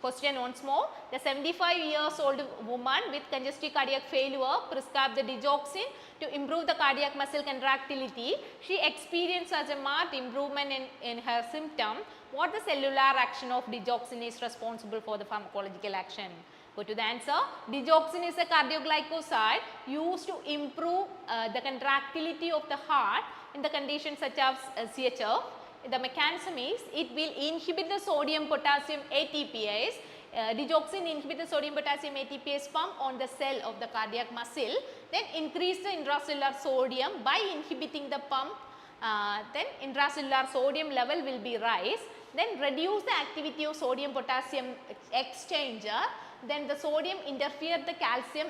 question once more. The 75 years old woman with congestive cardiac failure prescribed the digoxin to improve the cardiac muscle contractility. She experiences a marked improvement in her symptom. What the cellular action of digoxin is responsible for the pharmacological action? Go to the answer. Digoxin is a cardioglycoside used to improve the contractility of the heart in the conditions such as CHF. The mechanism is it will inhibit the sodium potassium ATPase. Digoxin inhibits the sodium potassium ATPase pump on the cell of the cardiac muscle, then increase the intracellular sodium by inhibiting the pump, then intracellular sodium level will be rise, then reduce the activity of sodium potassium exchanger, then the sodium interfere the calcium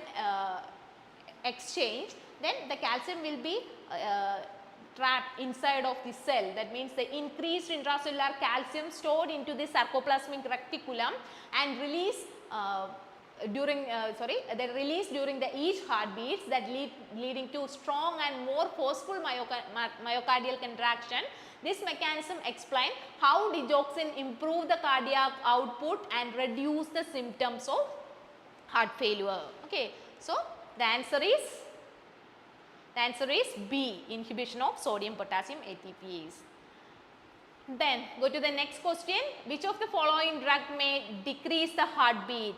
exchange, then the calcium will be trapped inside of the cell. That means the increased intracellular calcium stored into the sarcoplasmic reticulum and release during the each heartbeats, that leading to strong and more forceful myocardial contraction. This mechanism explains how digoxin improve the cardiac output and reduce the symptoms of heart failure. Okay, So, the answer is B, inhibition of sodium potassium ATPase. Then go to the next question. Which of the following drug may decrease the heartbeat?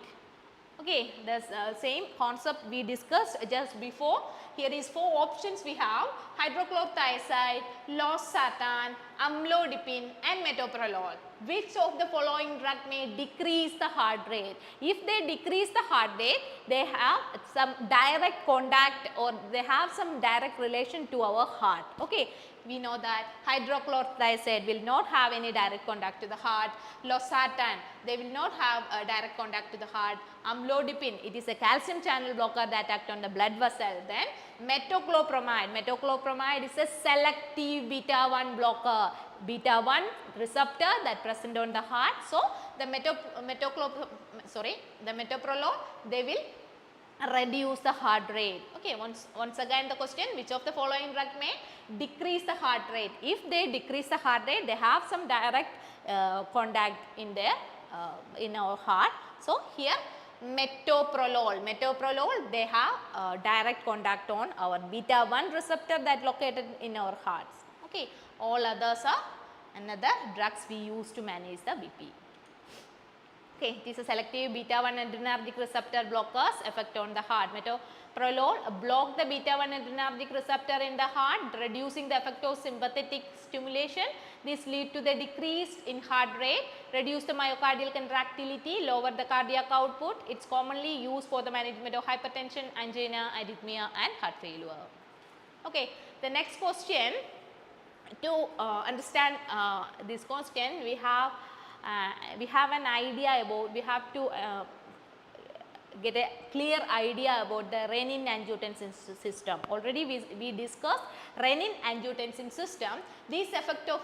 Okay, the same concept we discussed just before. Here is 4 options we have: hydrochlorothiazide, losartan, amlodipine and metoprolol. Which of the following drug may decrease the heart rate? If they decrease the heart rate, they have some direct contact or they have some direct relation to our heart. Okay, we know that hydrochlorothiazide will not have any direct contact to the heart. Losartan, they will not have a direct contact to the heart. Amlodipine, it is a calcium channel blocker that acts on the blood vessel. Then metoclopramide is a selective beta 1 blocker, beta 1 receptor that present on the heart. So the metoprolol, they will reduce the heart rate. Okay, once again the question, which of the following drug may decrease the heart rate? If they decrease the heart rate, they have some direct contact in their in our heart. So here metoprolol, they have direct contact on our beta 1 receptor that located in our hearts. Okay, all others are another drugs we use to manage the BP. Okay, it is a selective beta 1 adrenergic receptor blockers effect on the heart. Metoprolol block the beta 1 adrenergic receptor in the heart, reducing the effect of sympathetic stimulation. This lead to the decrease in heart rate, reduce the myocardial contractility, lower the cardiac output. It is commonly used for the management of hypertension, angina, arrhythmia and heart failure. Okay, the next question, to understand this question, we have an idea about, we have to get a clear idea about the renin-angiotensin system. Already we discussed renin-angiotensin system. This effect of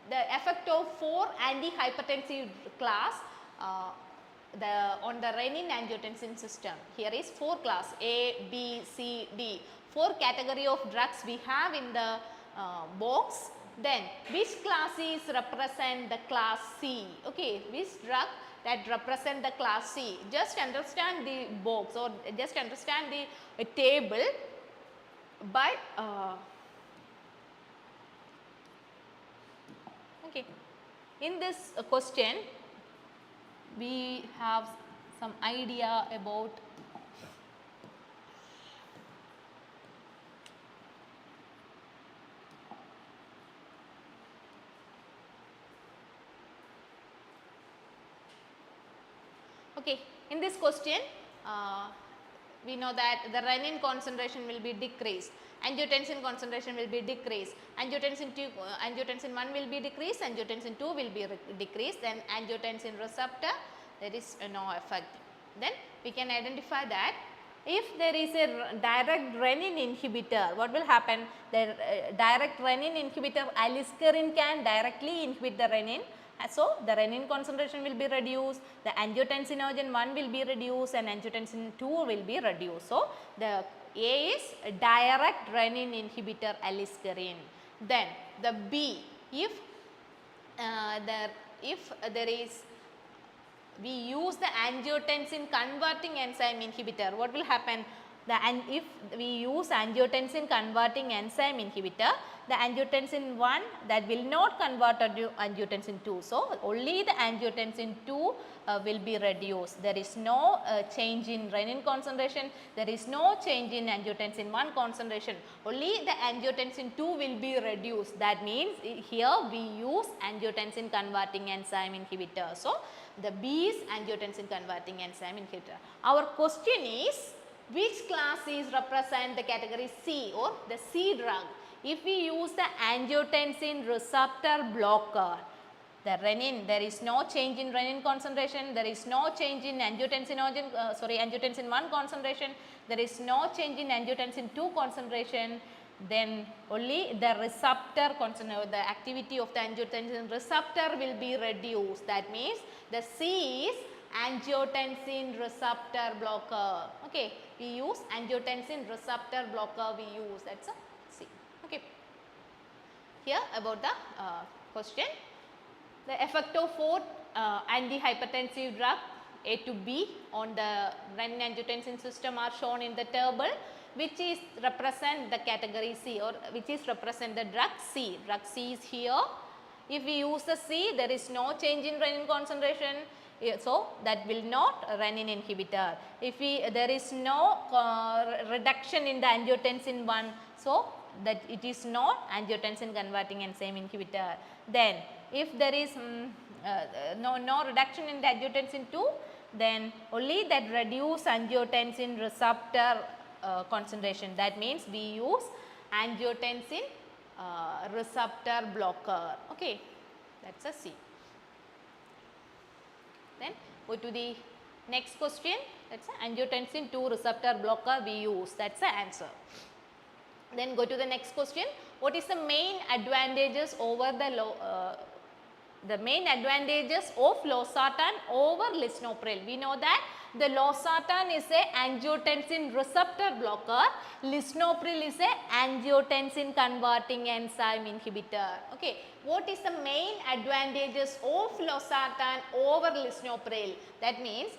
the effect of 4 antihypertensive class on the renin-angiotensin system. Here is 4 class A, B, C, D. 4 category of drugs we have in the box. Then which classes represent the class C? Okay, which drug that represent the class C? Just understand the box or just understand the table. But okay, in this question we have some idea about okay, in this question we know that the renin concentration will be decreased, angiotensin concentration will be decreased, angiotensin 1 will be decreased, angiotensin 2 will be decreased, then angiotensin receptor there is no effect. Then we can identify that if there is a direct renin inhibitor, what will happen? The direct renin inhibitor aliskiren can directly inhibit the renin. So the renin concentration will be reduced, the angiotensinogen 1 will be reduced and angiotensin 2 will be reduced. So the A is direct renin inhibitor aliskiren. Then the B, if there is, we use the angiotensin converting enzyme inhibitor, what will happen? If we use angiotensin converting enzyme inhibitor, the angiotensin 1 that will not convert to angiotensin 2. So only the angiotensin 2 will be reduced. There is no change in renin concentration, there is no change in angiotensin 1 concentration, only the angiotensin 2 will be reduced. That means here we use angiotensin converting enzyme inhibitor. So the B is angiotensin converting enzyme inhibitor. Our question is, which classes represent the category C or the C drug? If we use the angiotensin receptor blocker, the renin, there is no change in renin concentration, there is no change in angiotensin 1 concentration, there is no change in angiotensin 2 concentration, then only the receptor concentration, the activity of the angiotensin receptor will be reduced. That means the C is angiotensin receptor blocker. Okay, we use angiotensin receptor blocker, we use, that's a C. Okay, here about the question, the effect of 4 antihypertensive drug A to B on the renin-angiotensin system are shown in the table, which is represent the category C, or which is represent the drug C. Drug C is here. If we use the C, there is no change in renin concentration, so that will not renin inhibitor. If there is no reduction in the angiotensin 1, so that it is not angiotensin converting enzyme inhibitor. Then if there is no reduction in the angiotensin 2, then only that reduce angiotensin receptor concentration. That means we use angiotensin receptor blocker. Okay, that's a C. Then go to the next question. That's angiotensin 2 receptor blocker we use. That's the answer. Then go to the next question. What is the main advantages over the main advantages of losartan over lisinopril? We know that the losartan is a angiotensin receptor blocker, lisinopril is a angiotensin converting enzyme inhibitor. Okay, what is the main advantages of losartan over lisinopril? That means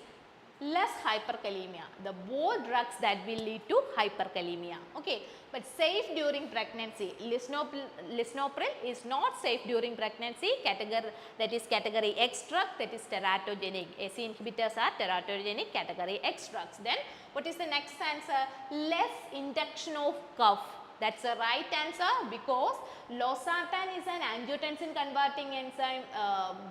less hyperkalemia. The both drugs that will lead to hyperkalemia. Okay, but safe during pregnancy. Lisinopril is not safe during pregnancy. That is category X drug, that is teratogenic. AC inhibitors are teratogenic category X drugs. Then what is the next answer? Less induction of cough. That's the right answer, because losartan is an angiotensin converting enzyme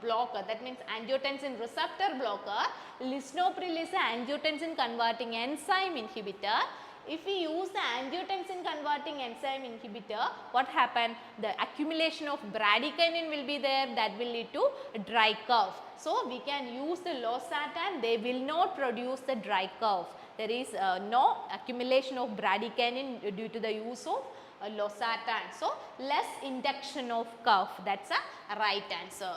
blocker. That means angiotensin receptor blocker. Lisinopril is an angiotensin converting enzyme inhibitor. If we use the angiotensin converting enzyme inhibitor, what happen? The accumulation of bradykinin will be there, that will lead to dry cough. So we can use the losartan, they will not produce the dry cough. There is no accumulation of bradykinin due to the use of losartan. So less induction of cough, that's a right answer.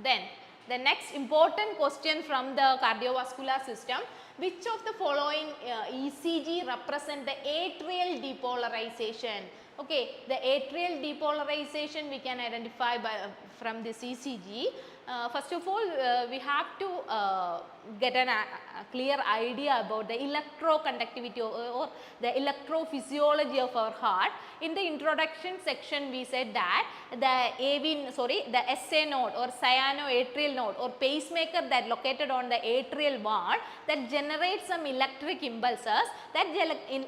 Then the next important question from the cardiovascular system: which of the following ECG represent the atrial depolarization? Okay, the atrial depolarization we can identify from this ECG. First of all, we have to get a clear idea about the electroconductivity or the electrophysiology of our heart. In the introduction section, we said that the SA node or cyanoatrial node or pacemaker that located on the atrial wall that generates some electric impulses. That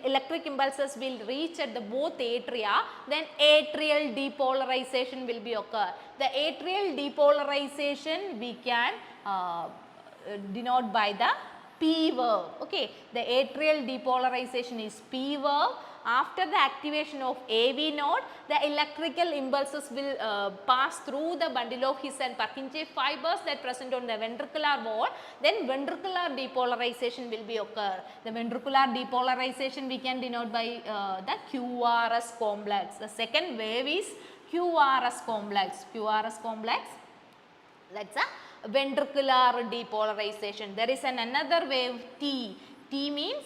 electric impulses will reach at the both atria, then atrial depolarization will be occur. The atrial depolarization we can denote by the P verb. Okay, the atrial depolarization is P verb. After the activation of AV node, the electrical impulses will pass through the bundle of His and Purkinje fibers that present on the ventricular wall. Then ventricular depolarization will be occur. The ventricular depolarization we can denote by the QRS complex. The second wave is QRS complex. QRS complex, that's a ventricular depolarization. There is another wave T. T means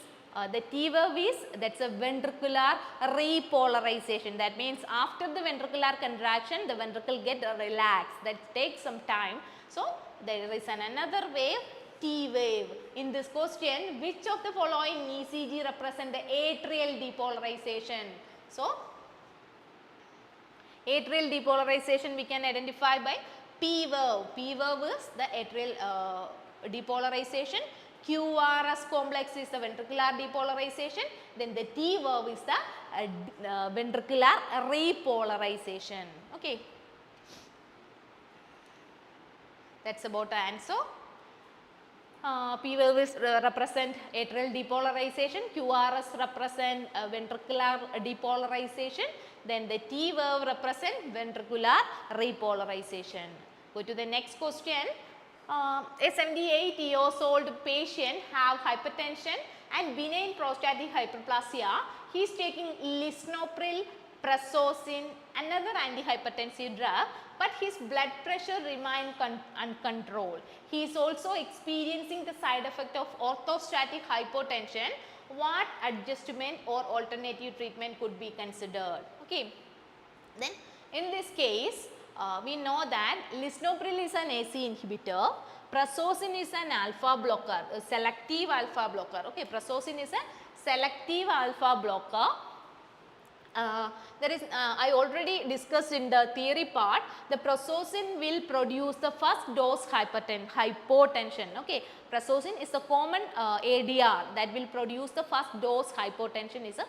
the T wave is, that's a ventricular repolarization. That means after the ventricular contraction, the ventricle get relaxed. That takes some time. So there is another wave, T wave. In this question, which of the following ECG represent the atrial depolarization? So atrial depolarization we can identify by P verb. P verb is the atrial depolarization. QRS complex is the ventricular depolarization. Then the T verb is the ventricular repolarization. Okay, that's about the answer. P verb is represent atrial depolarization, QRS represent ventricular depolarization, then the T verb represent ventricular repolarization. Go to the next question. A 78-years-old patient have hypertension and benign prostatic hyperplasia. He is taking lisinopril, prazosin, another antihypertensive drug, but his blood pressure remains uncontrolled. He is also experiencing the side effect of orthostatic hypotension. What adjustment or alternative treatment could be considered? Okay. Then in this case, we know that lisinopril is an AC inhibitor. Prazosin is an alpha blocker, a selective alpha blocker. Okay, prazosin is a selective alpha blocker. I already discussed in the theory part, the prazosin will produce the first dose hypotension. Okay, prazosin is a common ADR that will produce the first dose hypotension is a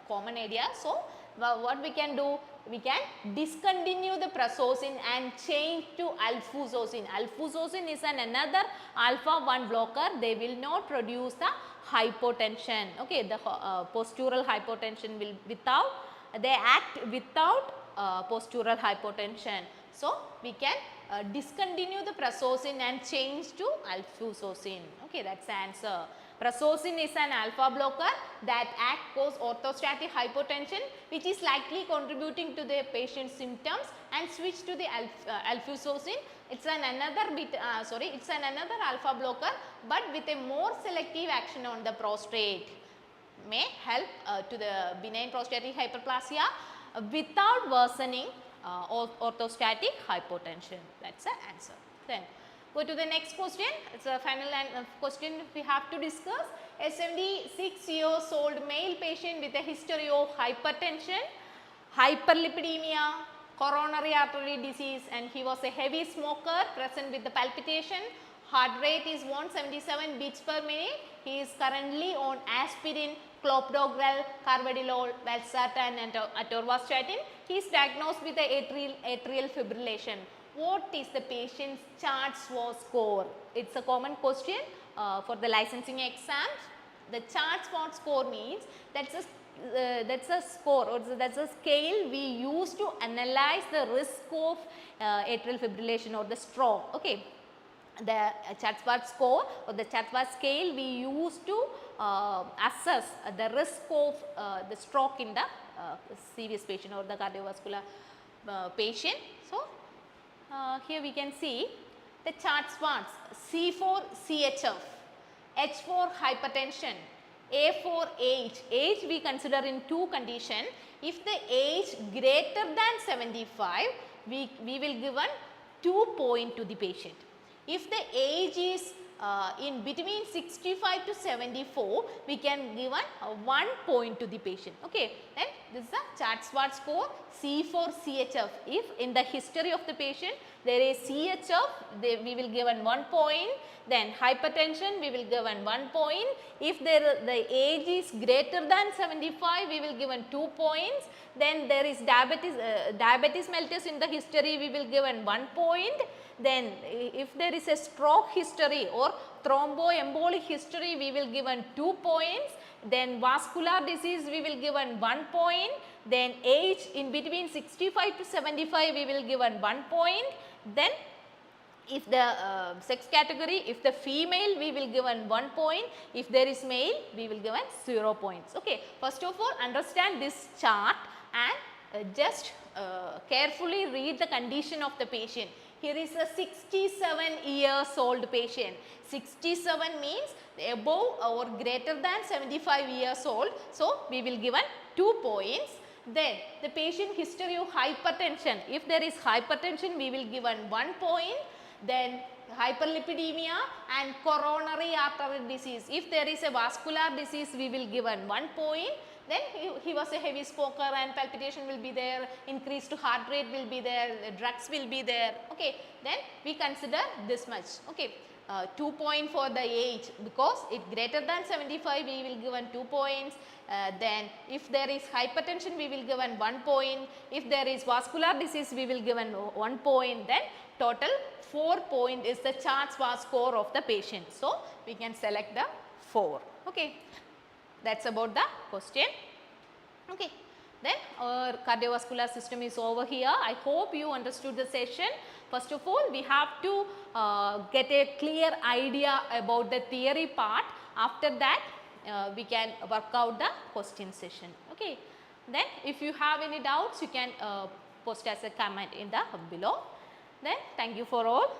common ADR. So, what we can do? We can discontinue the prazosin and change to alfuzosin. Alfuzosin is another alpha 1 blocker. They will not produce the hypotension. Okay, the postural hypotension will they act without postural hypotension. So, we can discontinue the prazosin and change to alfuzosin. Okay, that's the answer. Prazosin is an alpha blocker that cause orthostatic hypotension, which is likely contributing to the patient's symptoms, and switch to the alfuzosin. It's another alpha blocker, but with a more selective action on the prostate, may help to the benign prostatic hyperplasia without worsening orthostatic hypotension. That's the answer. Then go to the next question. It's a final question we have to discuss. A 76 years old male patient with a history of hypertension, hyperlipidemia, coronary artery disease, and he was a heavy smoker present with the palpitation. Heart rate is 177 beats per minute. He is currently on aspirin, clopidogrel, carvedilol, valsartan and atorvastatin. He is diagnosed with atrial fibrillation. What is the patient's chart-SWOT score? It's a common question for the licensing exams. The chart-SWOT score means that's a score, or that's a scale we use to analyze the risk of atrial fibrillation or the stroke. Okay, the chart-SWOT score or the chart-SWOT scale we use to assess the risk of the stroke in the serious patient or the cardiovascular patient. So, here we can see the chart-SWOTs: C for CHF, H for hypertension, A for age. Age we consider in two conditions. If the age greater than 75, we will give 2 points to the patient. If the age is in between 65 to 74, we can give 1 point to the patient. Okay, then this is the chart-SWOT score. C for CHF. If in the history of the patient there is CHF, we will give 1 point. Then hypertension, we will give 1 point. If the age is greater than 75, we will give 2 points. Then there is diabetes mellitus in the history, we will give 1 point. Then if there is a stroke history or thromboembolic history, we will give 2 points. Then vascular disease, we will give 1 point. Then age in between 65 to 75, we will give 1 point. Then if the sex category, if the female, we will give 1 point. If there is male, we will give 0 points. Okay. First of all, understand this chart and just carefully read the condition of the patient. Here is a 67 years old patient. 67 means above or greater than 75 years old. So, we will give 2 points. Then the patient history of hypertension. If there is hypertension, we will give 1 point. Then hyperlipidemia and coronary artery disease. If there is a vascular disease, we will give 1 point. Then he was a heavy smoker and palpitation will be there, increased heart rate will be there, drugs will be there. Okay. Then we consider this much. Okay. 2 points for the age, because it greater than 75, we will give 2 points. Then if there is hypertension, we will give 1 point. If there is vascular disease, we will give 1 point. Then total 4 points is the chart-SWOT score of the patient. So, we can select the 4. Okay. That's about the question. Okay. Then our cardiovascular system is over here. I hope you understood the session. First of all, we have to get a clear idea about the theory part. After that, we can work out the question session. Okay. Then if you have any doubts, you can post as a comment in the below. Then thank you for all.